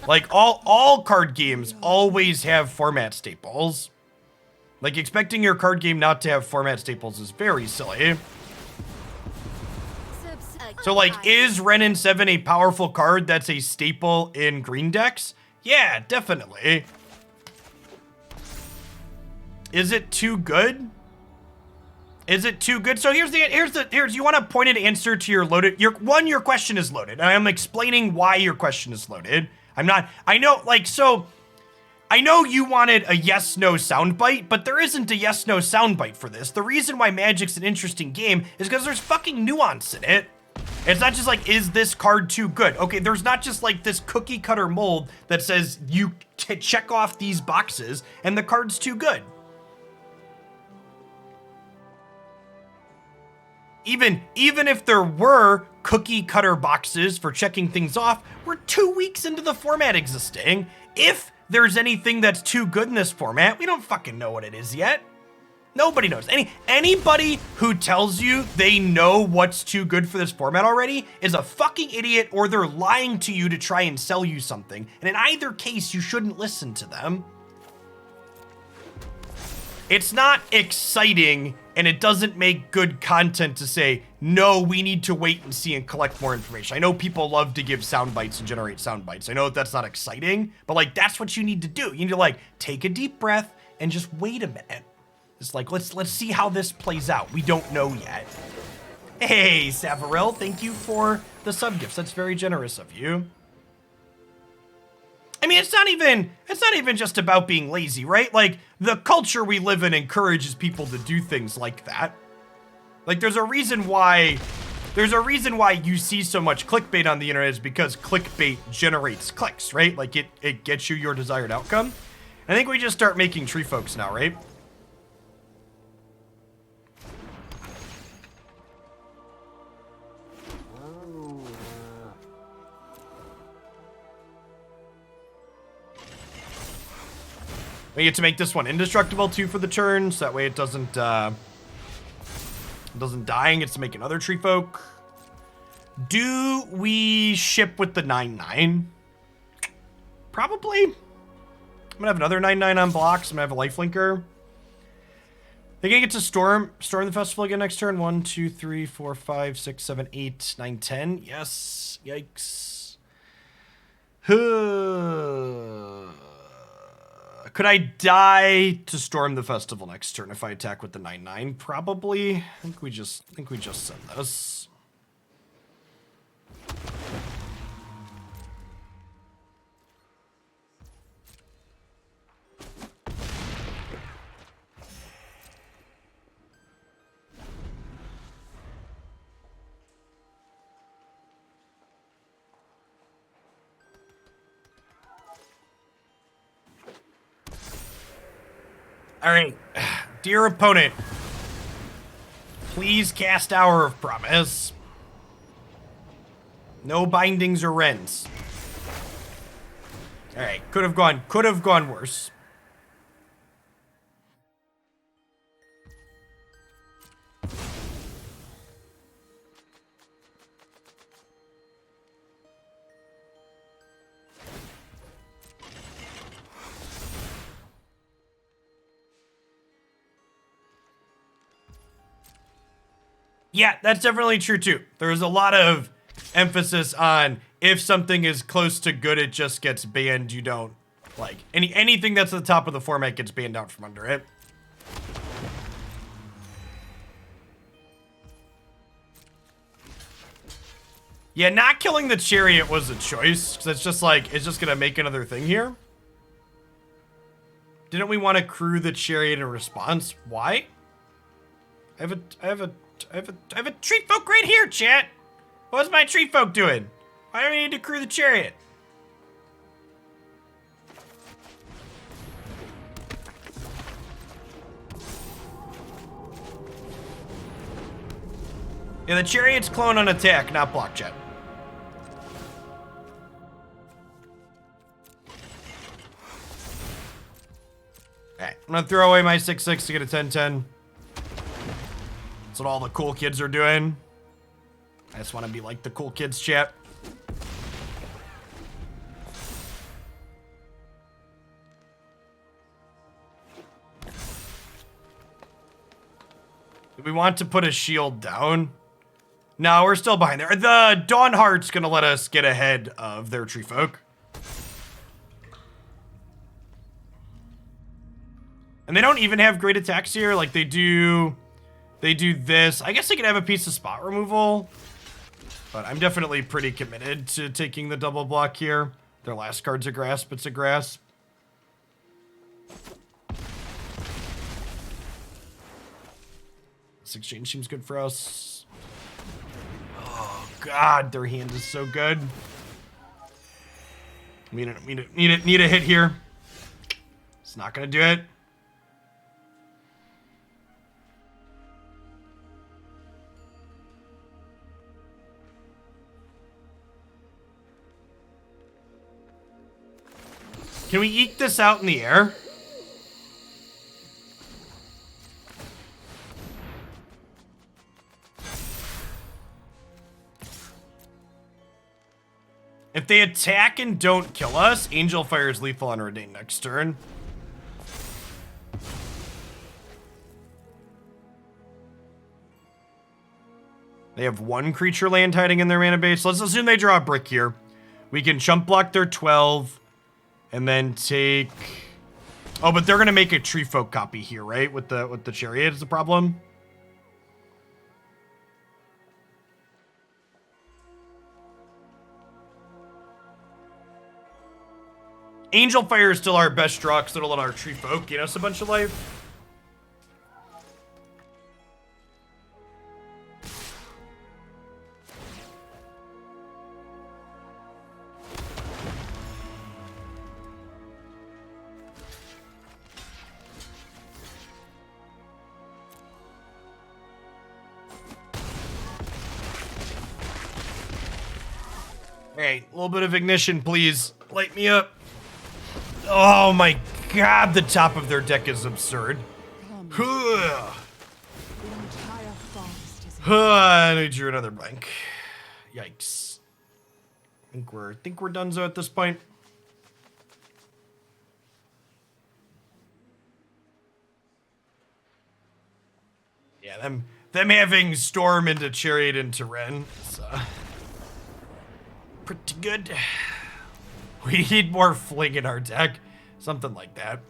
Like, all card games always have format staples. Like, expecting your card game not to have format staples is very silly. So, like, is Wrenn and Seven a powerful card that's a staple in green decks? Yeah, definitely. Is it too good? Is it too good? So here's you want a pointed answer to your loaded, your question is loaded. And I'm explaining why your question is loaded. I know you wanted a yes-no soundbite, but there isn't a yes-no soundbite for this. The reason why Magic's an interesting game is because there's fucking nuance in it. It's not just like, is this card too good? Okay, there's not just like this cookie cutter mold that says you check off these boxes and the card's too good. Even if there were cookie cutter boxes for checking things off, we're 2 weeks into the format existing. If there's anything that's too good in this format, we don't fucking know what it is yet. Nobody knows. Anybody who tells you they know what's too good for this format already is a fucking idiot, or they're lying to you to try and sell you something. And in either case, you shouldn't listen to them. It's not exciting, and it doesn't make good content to say, no, we need to wait and see and collect more information. I know people love to give sound bites and generate sound bites. I know that's not exciting, but like, that's what you need to do. You need to like, take a deep breath and just wait a minute. It's like, let's see how this plays out. We don't know yet. Hey, Savaril, thank you for the sub gifts. That's very generous of you. I mean, it's not even just about being lazy, right? Like, the culture we live in encourages people to do things like that. Like, there's a reason why you see so much clickbait on the internet, is because clickbait generates clicks, right? Like, it gets you your desired outcome. I think we just start making tree folks now, right? We get to make this one indestructible too for the turn, so that way it doesn't die and gets to make another tree folk. Do we ship with the 9/9? Probably. I'm gonna have another 9/9 on blocks. I'm gonna have a lifelinker. They're gonna get to storm the festival again next turn. 1, 2, 3, 4, 5, 6, 7, 8, 9, 10. Yes. Yikes. Could I die to storm the festival next turn if I attack with the 9/9? Probably. I think we just send this. All right, dear opponent, please cast Hour of Promise. No bindings or Wrens. All right, could have gone worse. Yeah, that's definitely true too. There's a lot of emphasis on if something is close to good, it just gets banned. You don't like anything that's at the top of the format gets banned out from under it. Yeah, not killing the Chariot was a choice, because it's just like, it's just gonna make another thing here. Didn't we want to crew the Chariot in response? Why? I have a tree folk right here, chat. What's my tree folk doing? Why do we need to crew the Chariot? Yeah, the Chariot's clone on attack, not block, chat. Alright, I'm gonna throw away my 6/6 to get a 10/10. That's what all the cool kids are doing. I just want to be like the cool kids, chat. Do we want to put a shield down? No, we're still behind there. The Dawnhart's gonna let us get ahead of their tree folk. And they don't even have great attacks here. Like, they do this. I guess they could have a piece of spot removal. But I'm definitely pretty committed to taking the double block here. Their last card's a grasp. It's a grasp. This exchange seems good for us. Oh, God. Their hand is so good. Need a hit here. It's not going to do it. Can we eke this out in the air? If they attack and don't kill us, Angelfire is lethal on Reidane next turn. They have one creature land hiding in their mana base. Let's assume they draw a brick here. We can chump block their 12 and then take... Oh, but they're gonna make a tree folk copy here, right? With the Chariot is the problem. Angelfire is still our best draw because it'll let our tree folk gain us a bunch of life. Alright, a little bit of ignition, please. Light me up. Oh my god, the top of their deck is absurd. I drew another blank. Yikes. Think we're donezo at this point. Yeah, them having Storm into Chariot into Wrenn is pretty good. We need more fling in our deck. Something like that.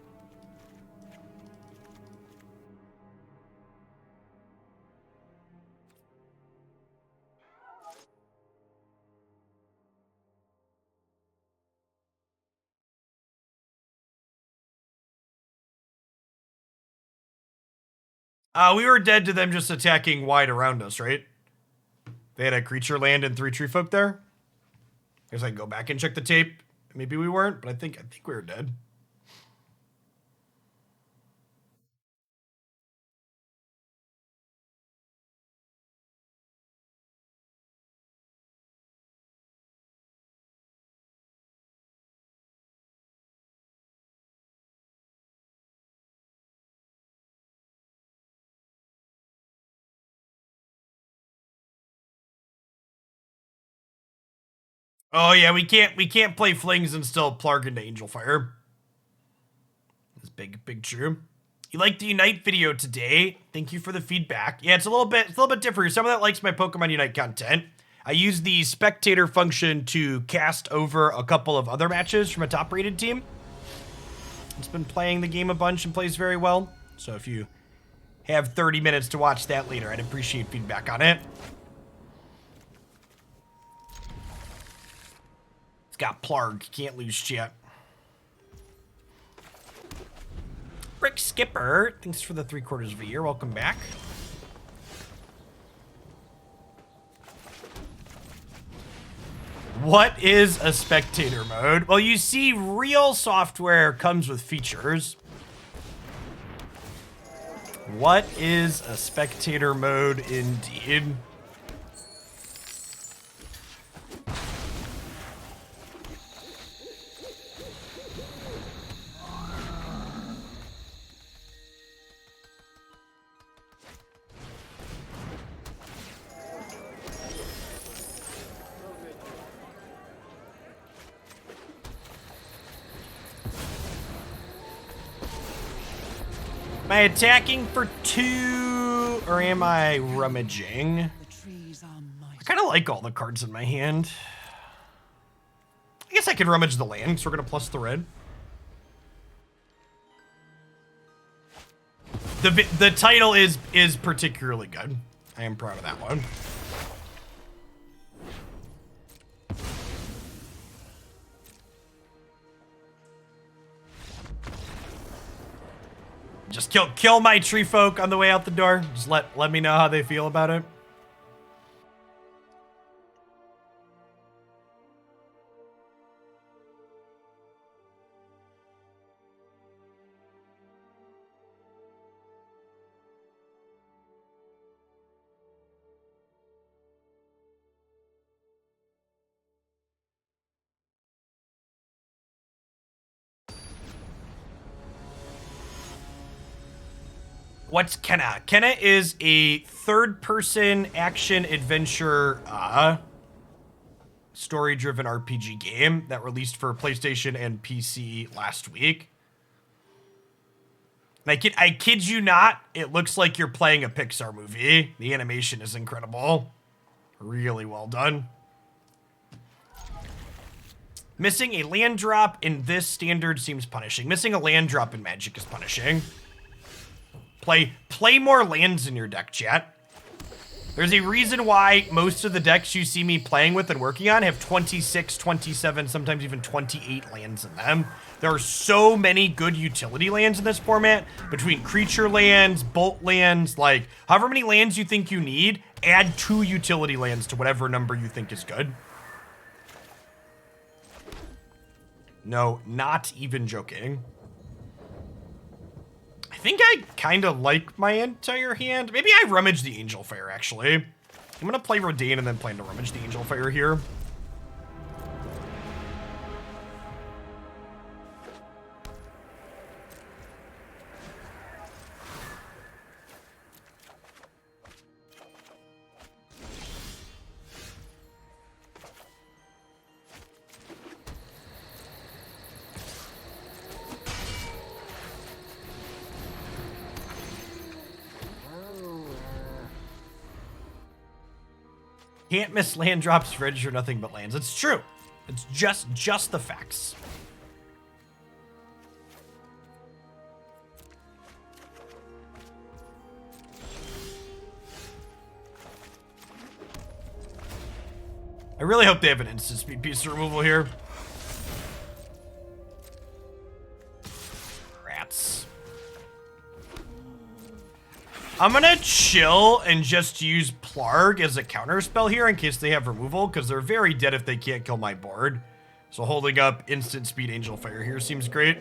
We were dead to them just attacking wide around us, right? They had a creature land and 3 tree folk there. I guess I can go back and check the tape. Maybe we weren't, but I think we were dead. Oh yeah, we can't play flings and still Plargg into Angelfire. That's big true. You liked the Unite video today. Thank you for the feedback. Yeah, it's a little bit different. Someone that likes my Pokemon Unite content. I use the spectator function to cast over a couple of other matches from a top-rated team. It's been playing the game a bunch and plays very well. So if you have 30 minutes to watch that later, I'd appreciate feedback on it. It's got Plargg. Can't lose chat. Brick Skipper, thanks for the 3/4 of a year. Welcome back. What is a spectator mode? Well, you see, real software comes with features. What is a spectator mode indeed? Am I attacking for 2, or am I rummaging? I kind of like all the cards in my hand. I guess I could rummage the land, so we're going to plus the red. The title is particularly good. I am proud of that one. Just kill my tree folk on the way out the door. Just let me know how they feel about it. What's Kenna? Kenna is a third-person action adventure story-driven RPG game that released for PlayStation and PC last week. I kid you not, it looks like you're playing a Pixar movie. The animation is incredible. Really well done. Missing a land drop in this standard seems punishing. Missing a land drop in Magic is punishing. Play more lands in your deck, chat. There's a reason why most of the decks you see me playing with and working on have 26, 27, sometimes even 28 lands in them. There are so many good utility lands in this format, between creature lands, bolt lands, like however many lands you think you need, add 2 utility lands to whatever number you think is good. No, not even joking. I think I kind of like my entire hand. Maybe I rummage the Angelfire, actually. I'm going to play Reidane and then plan to rummage the Angelfire here. Can't miss land drops, fridge, or nothing but lands. It's true. It's just the facts. I really hope they have an instant speed piece removal here. Rats. I'm gonna chill and just use Plargg as a counter spell here in case they have removal, because they're very dead if they can't kill my board. So holding up instant speed Angelfire here seems great.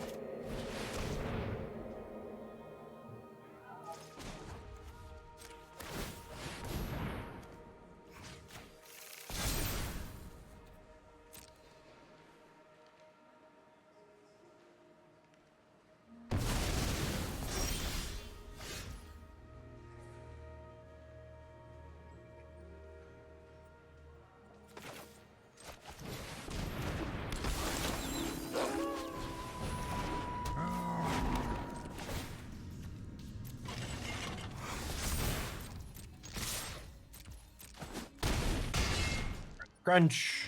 Crunch.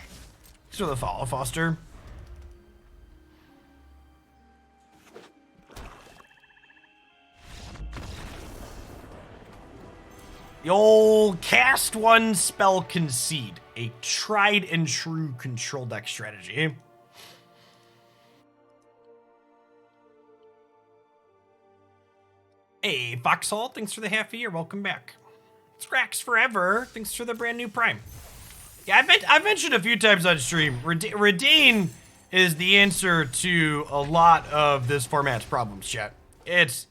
Thanks for the follow, Foster. The old cast one, spell concede. A tried and true control deck strategy. Hey, Foxhole, thanks for the half a year. Welcome back. Scrax Forever, thanks for the brand new Prime. Yeah, I've mentioned a few times on stream, Reidane is the answer to a lot of this format's problems, chat.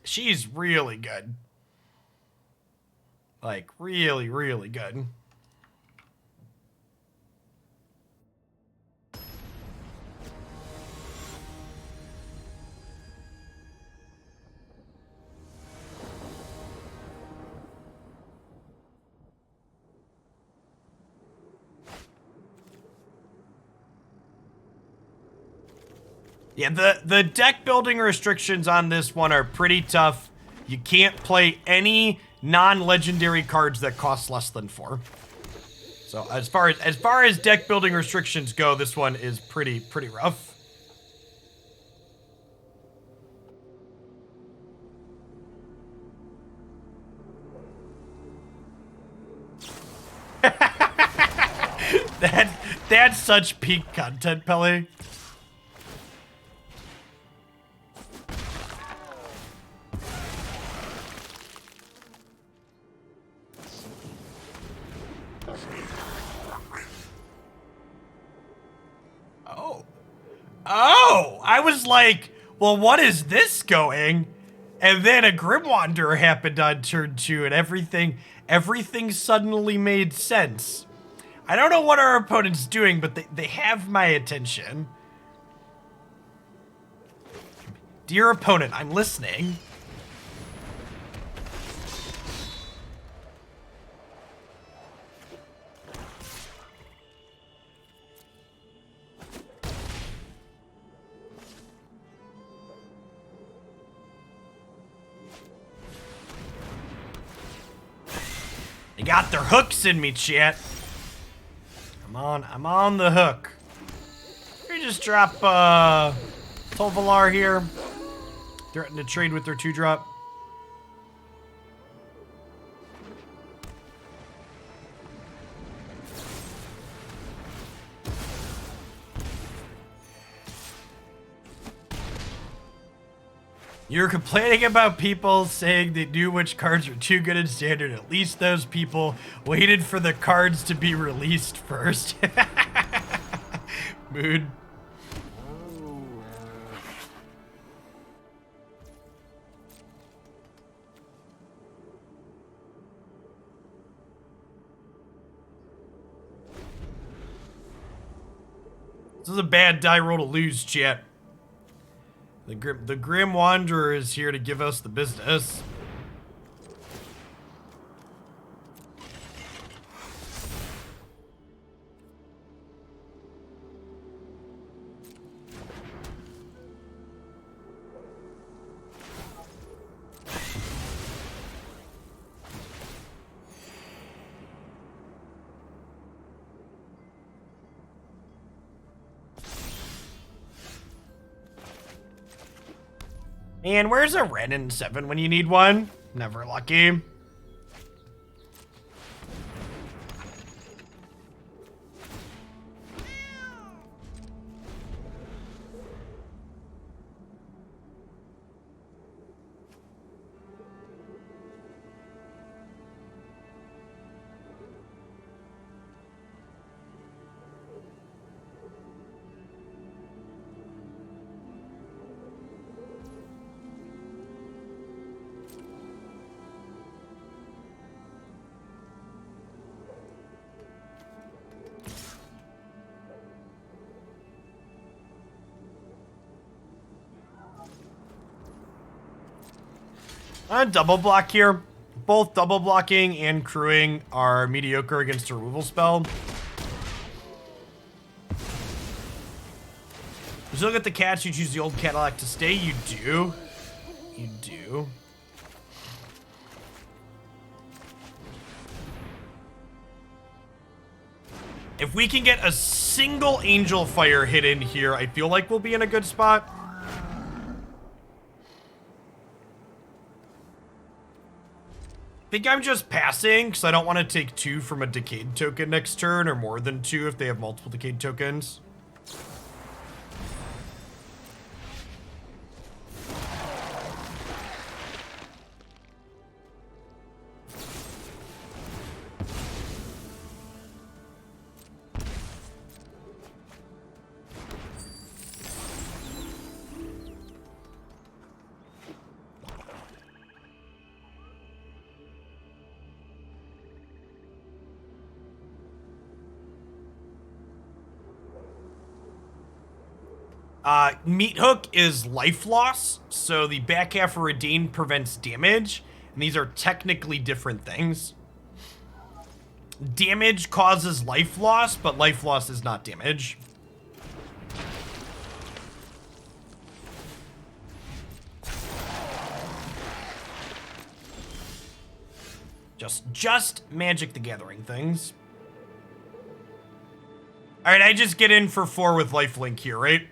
She's really good. Like, really, really good. Yeah, the deck building restrictions on this one are pretty tough. You can't play any non-legendary cards that cost less than 4. So as far as deck building restrictions go, this one is pretty rough. That's such peak content, Pele. Oh, I was like, well, what is this going? And then a Grimwander happened on turn 2 and everything suddenly made sense. I don't know what our opponent's doing, but they have my attention. Dear opponent, I'm listening. They got their hooks in me, chat. I'm on the hook. Let me just drop Tovolar here. Threaten to trade with their 2-drop. You're complaining about people saying they knew which cards were too good in standard. At least those people waited for the cards to be released first. Mood. This is a bad die roll to lose, chat. The Grim Wanderer is here to give us the business. And where's a Wrenn and Seven when you need one? Never lucky. Double block here. Both double blocking and crewing are mediocre against a removal spell. Just look at the cats. You choose the old Cadillac to stay. You do. You do. If we can get a single Angelfire hit in here, I feel like we'll be in a good spot. I think I'm just passing because I don't want to take 2 from a Decayed token next turn, or more than 2 if they have multiple Decayed tokens. Meat Hook is life loss, so the back half of Reidane prevents damage, and these are technically different things. Damage causes life loss, but life loss is not damage. Just Magic the Gathering things. Alright, I just get in for 4 with lifelink here, right?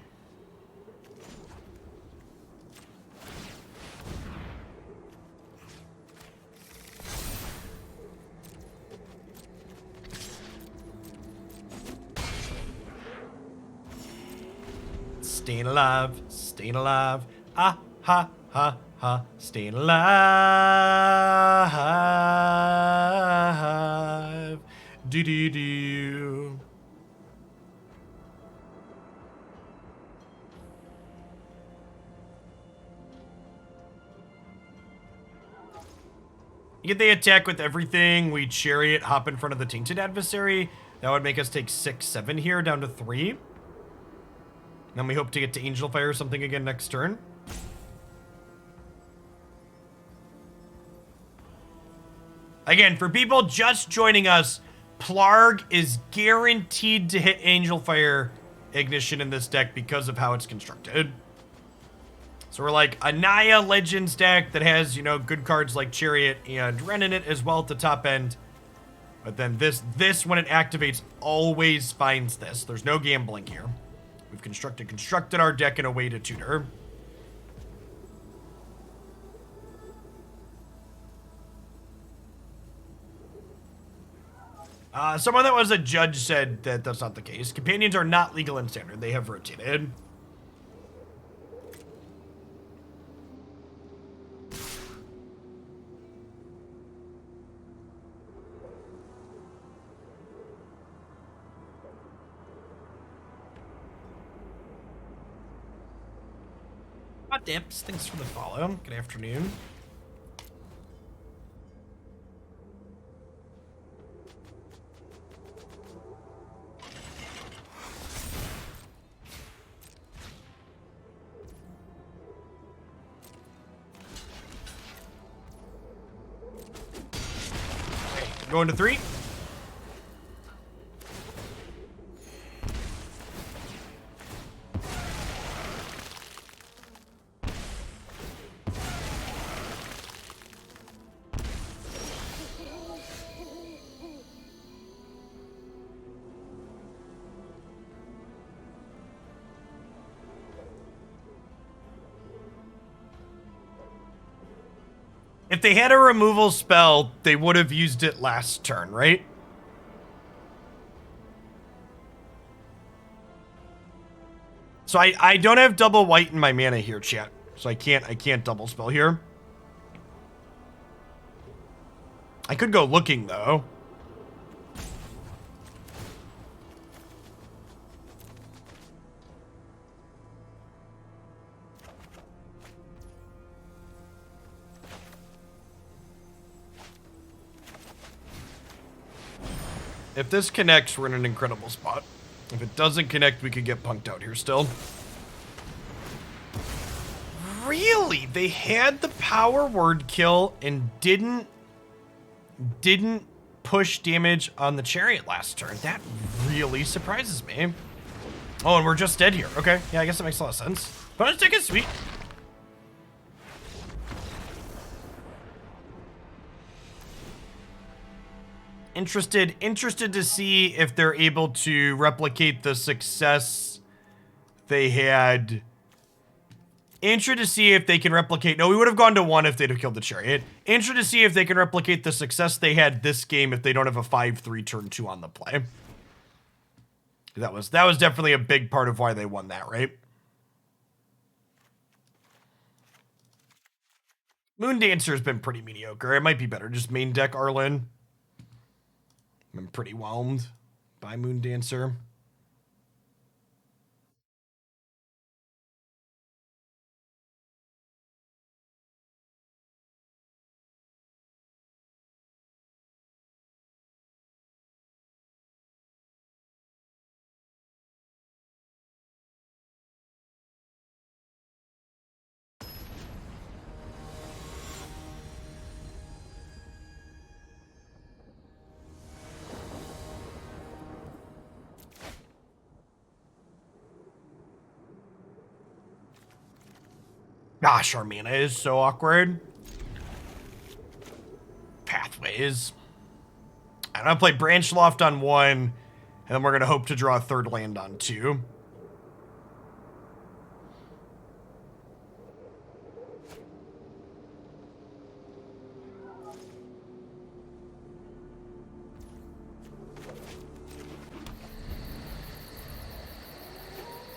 Staying alive, staying alive, ah, ha, ha, ha, staying alive, do-do-do. You get the attack with everything. We Chariot, hop in front of the Tainted Adversary. That would make us take 6, 7 here, down to 3. Then we hope to get to Angelfire or something again next turn. Again, for people just joining us, Plargg is guaranteed to hit Angelfire Ignition in this deck because of how it's constructed. So we're like a Naya Legends deck that has, you know, good cards like Chariot and Wrenn in it as well at the top end. But then this, when it activates, always finds this. There's no gambling here. We've constructed our deck in a way to tutor. Someone that was a judge said that that's not the case. Companions are not legal in standard. They have rotated. Hot dips, thanks for the follow. Good afternoon. Okay, going to 3. If they had a removal spell, they would have used it last turn, right? So I don't have double white in my mana here, chat. So I can't double spell here. I could go looking though. If this connects, we're in an incredible spot. If it doesn't connect, we could get punked out here still. Really? They had the power word kill and didn't push damage on the Chariot last turn. That really surprises me. Oh, and we're just dead here. Okay, yeah, I guess that makes a lot of sense. Bonus ticket, sweet. Interested to see if they're able to replicate the success they had. Interested to see if they can replicate. No, we would have gone to 1 if they'd have killed the Chariot. Interested to see if they can replicate the success they had this game if they don't have a 5-3 turn 2 on the play. That was definitely a big part of why they won that, right? Moondancer has been pretty mediocre. It might be better. Just main deck Arlinn. I'm pretty whelmed by Moondancer. Gosh, our mana is so awkward. Pathways. I'm gonna play Branchloft on 1, and then we're gonna hope to draw a 3rd land on 2.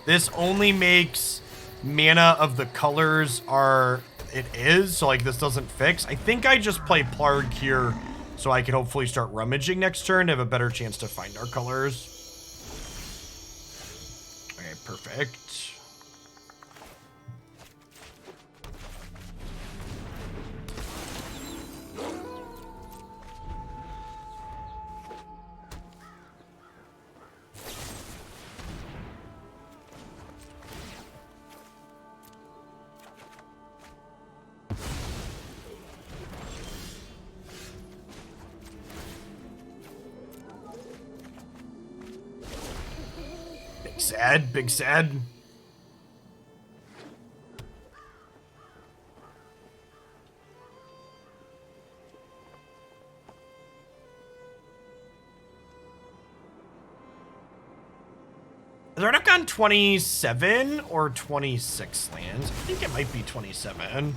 This only makes mana of the colors it is, so like this doesn't fix. I think I just play Plargg here so I can hopefully start rummaging next turn to have a better chance to find our colors. Okay, perfect. Big sad. on 27 or 26 lands. I think it might be 27.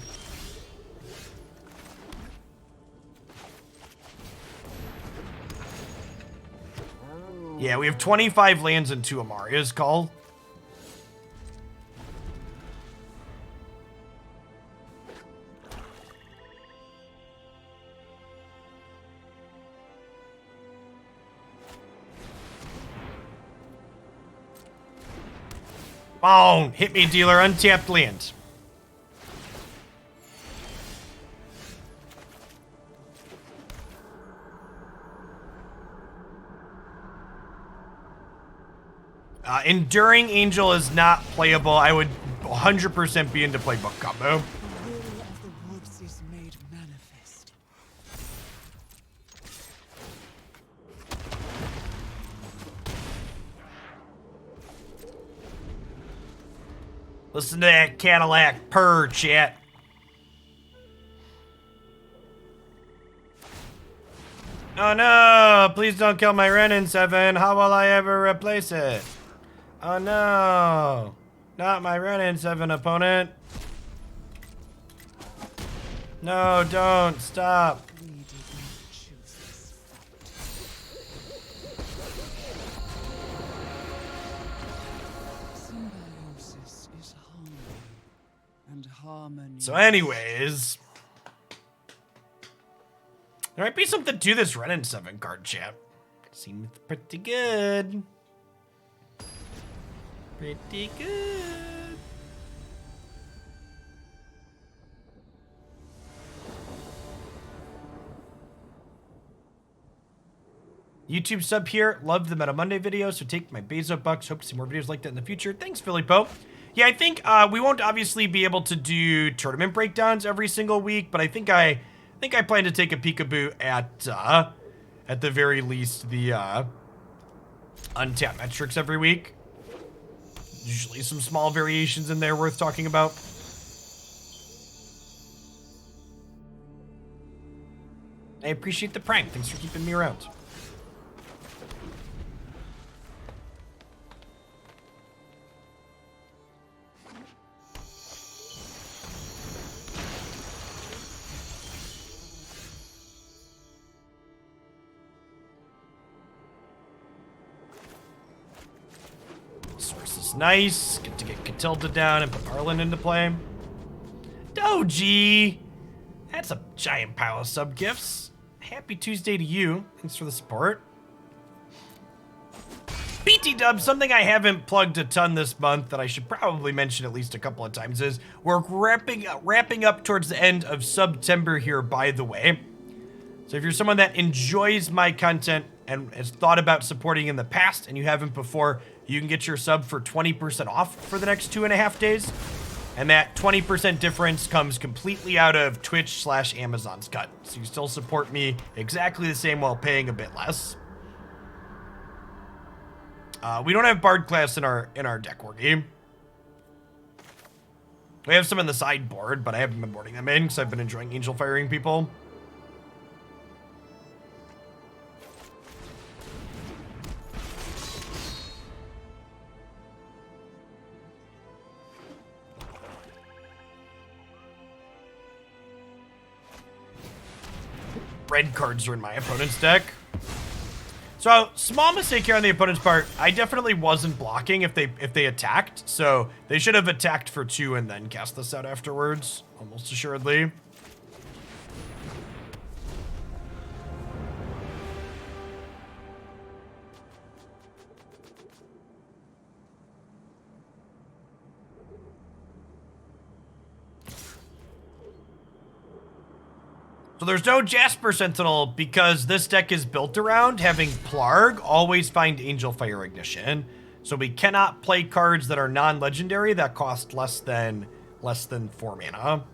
Yeah, we have 25 lands and 2 Emeria's call. Oh, hit me, dealer. Untapped land. Enduring Angel is not playable. I would 100% be into play book combo. The will of the woods is made manifest. Listen to that Cadillac purr, chat. Oh no! Please don't kill my Wrenn and Seven. How will I ever replace it? Oh no! Not my Wrenn and Seven opponent. No, don't. Stop. We did not choose this fight. Symbiosis is harmony, and harmony. So anyways, there might be something to this Wrenn and Seven card, chat. Seems pretty good. Pretty good. YouTube sub here. Love the Meta Monday video, so take my Bezo bucks. Hope to see more videos like that in the future. Thanks, Philly Poe. Yeah, I think we won't obviously be able to do tournament breakdowns every single week, but I think I plan to take a peekaboo at the very least the untapped metrics every week. Usually some small variations in there worth talking about. I appreciate the prime. Thanks for keeping me around. Source is nice. Get to get Katilda down and put Arlinn into play. Doji! That's a giant pile of sub gifts. Happy Tuesday to you. Thanks for the support. BT Dub, something I haven't plugged a ton this month that I should probably mention at least a couple of times is we're wrapping up towards the end of September here, by the way. So if you're someone that enjoys my content and has thought about supporting in the past and you haven't before, you can get your sub for 20% off for the next 2.5 days. And that 20% difference comes completely out of Twitch/Amazon's cut. So you still support me exactly the same while paying a bit less. We don't have Bard class in our deck war game. We have some in the sideboard, but I haven't been boarding them in because I've been enjoying angel firing people. Red cards are in my opponent's deck. So, small mistake here on the opponent's part. I definitely wasn't blocking if they attacked. So, they should have attacked for 2 and then cast this out afterwards. Almost assuredly. So there's no Jasper Sentinel because this deck is built around having Plargg always find Angelfire Ignition. So we cannot play cards that are non-legendary that cost less than 4 mana.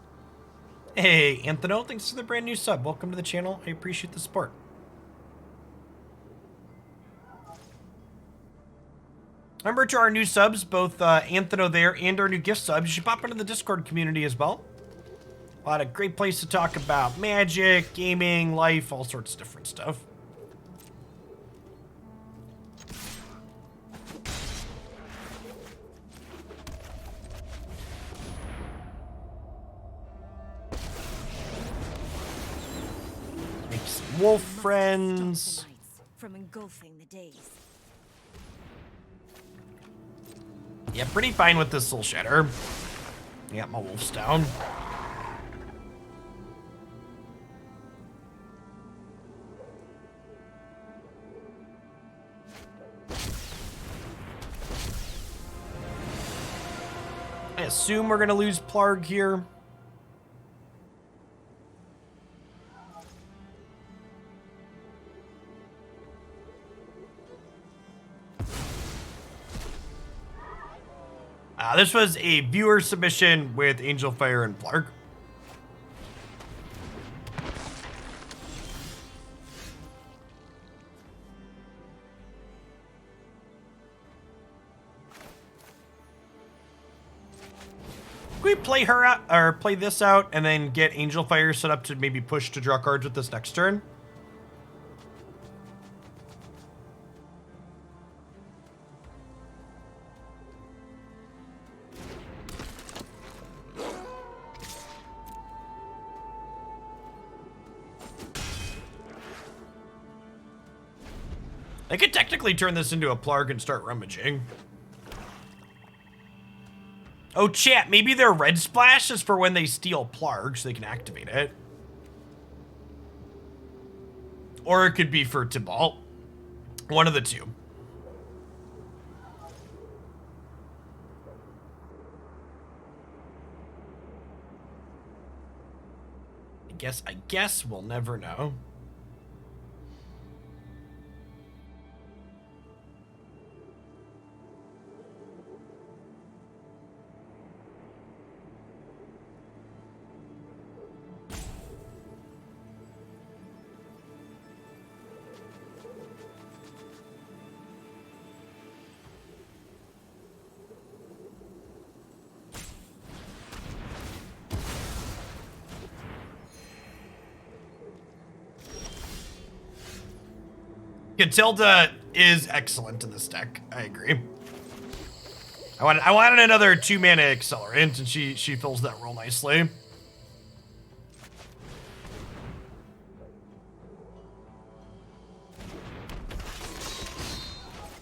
Hey, Anthony, thanks for the brand new sub. Welcome to the channel. I appreciate the support. Remember to our new subs, both Anthony there and our new gift subs, you should pop into the Discord community as well. A lot of great place to talk about magic, gaming, life, all sorts of different stuff. wolf We must friends. stop the nights from engulfing the days. Yeah, pretty fine with this Soul Shatter. I got my wolves down. I assume we're gonna lose Plargg here. This was a viewer submission with Angelfire and Plargg. Can we play her out, or play this out, and then get Angelfire set up to maybe push to draw cards with this next turn? I could technically turn this into a Plargg and start rummaging. Oh, chat, maybe their red splash is for when they steal Plargg, so they can activate it. Or it could be for Tibalt. One of the two. I guess we'll never know. Katilda is excellent in this deck. I agree. I wanted another 2-mana accelerant, and she fills that role nicely.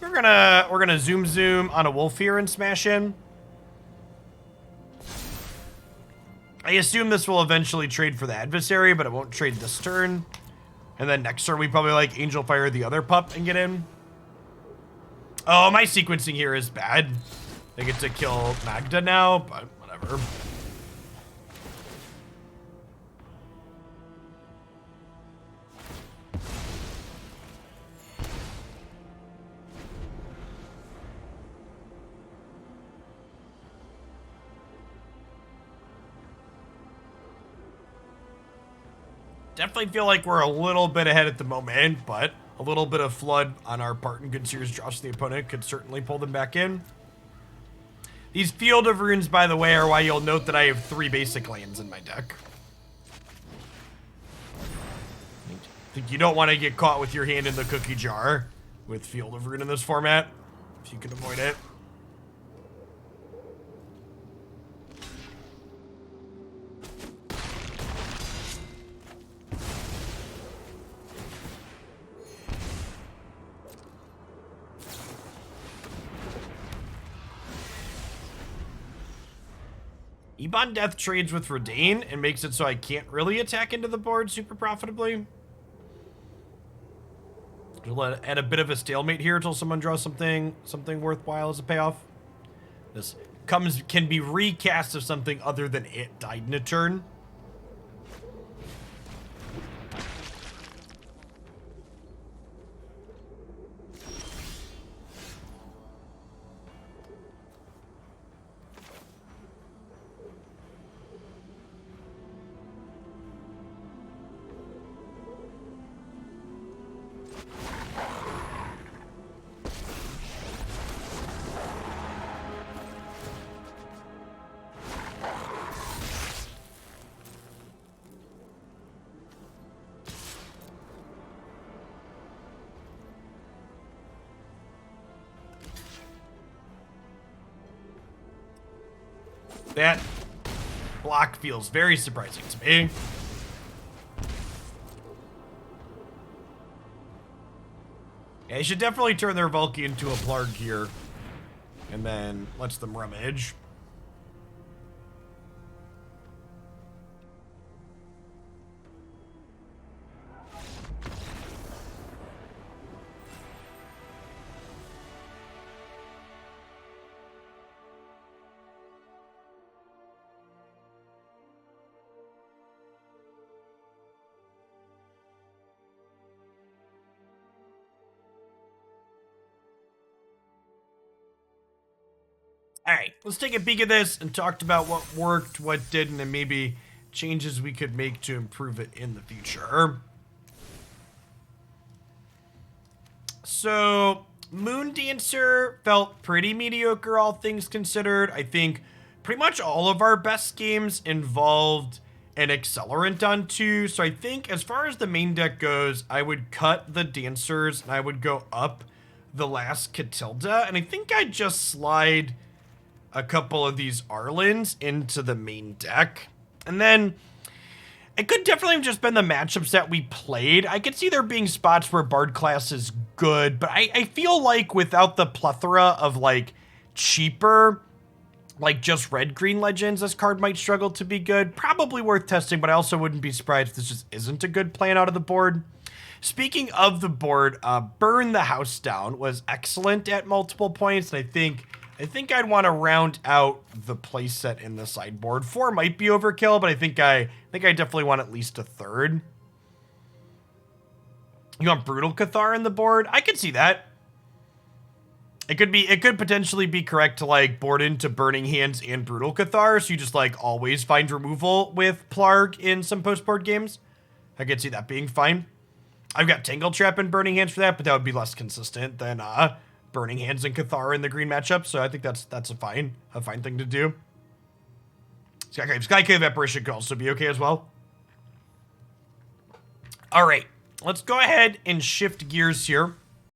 We're gonna zoom on a wolf here and smash in. I assume this will eventually trade for the adversary, but it won't trade this turn. And then next turn, we probably like Angelfire the other pup and get in. Oh, my sequencing here is bad. I get to kill Magda now, but whatever. Definitely feel like we're a little bit ahead at the moment, but a little bit of flood on our part and good series draws to the opponent could certainly pull them back in. These Field of Runes, by the way, are why you'll note that I have 3 basic lands in my deck. I think you don't want to get caught with your hand in the cookie jar with Field of Rune in this format, if you can avoid it. Ebon Death trades with Reidane and makes it so I can't really attack into the board super profitably. We'll add a bit of a stalemate here until someone draws something worthwhile as a payoff. This can be recast as something other than it died in a turn. That block feels very surprising to me. Yeah, they should definitely turn their Valky into a Plargg here. And then lets them rummage. All right, let's take a peek at this and talk about what worked, what didn't, and maybe changes we could make to improve it in the future. So, Moon Dancer felt pretty mediocre, all things considered. I think pretty much all of our best games involved an accelerant on 2. So I think as far as the main deck goes, I would cut the Dancers and I would go up the last Katilda. And I think I'd just slide a couple of these Arlins into the main deck. And then it could definitely have just been the matchups that we played. I could see there being spots where Bard class is good, but I feel like without the plethora of like cheaper, like just red-green legends, this card might struggle to be good. Probably worth testing, but I also wouldn't be surprised if this just isn't a good plan out of the board. Speaking of the board, Burn the House Down was excellent at multiple points, and I think I'd want to round out the playset in the sideboard. 4 might be overkill, but I think I definitely want at least a third. You want Brutal Cathar in the board? I could see that. It could potentially be correct to like board into Burning Hands and Brutal Cathar, so you just like always find removal with Plargg in some post-board games. I could see that being fine. I've got Tangletrap and Burning Hands for that, but that would be less consistent than Burning Hands and Cathar in the green matchup, so I think that's a fine thing to do. Sky Cave Apparition could also be okay as well. All right, let's go ahead and shift gears here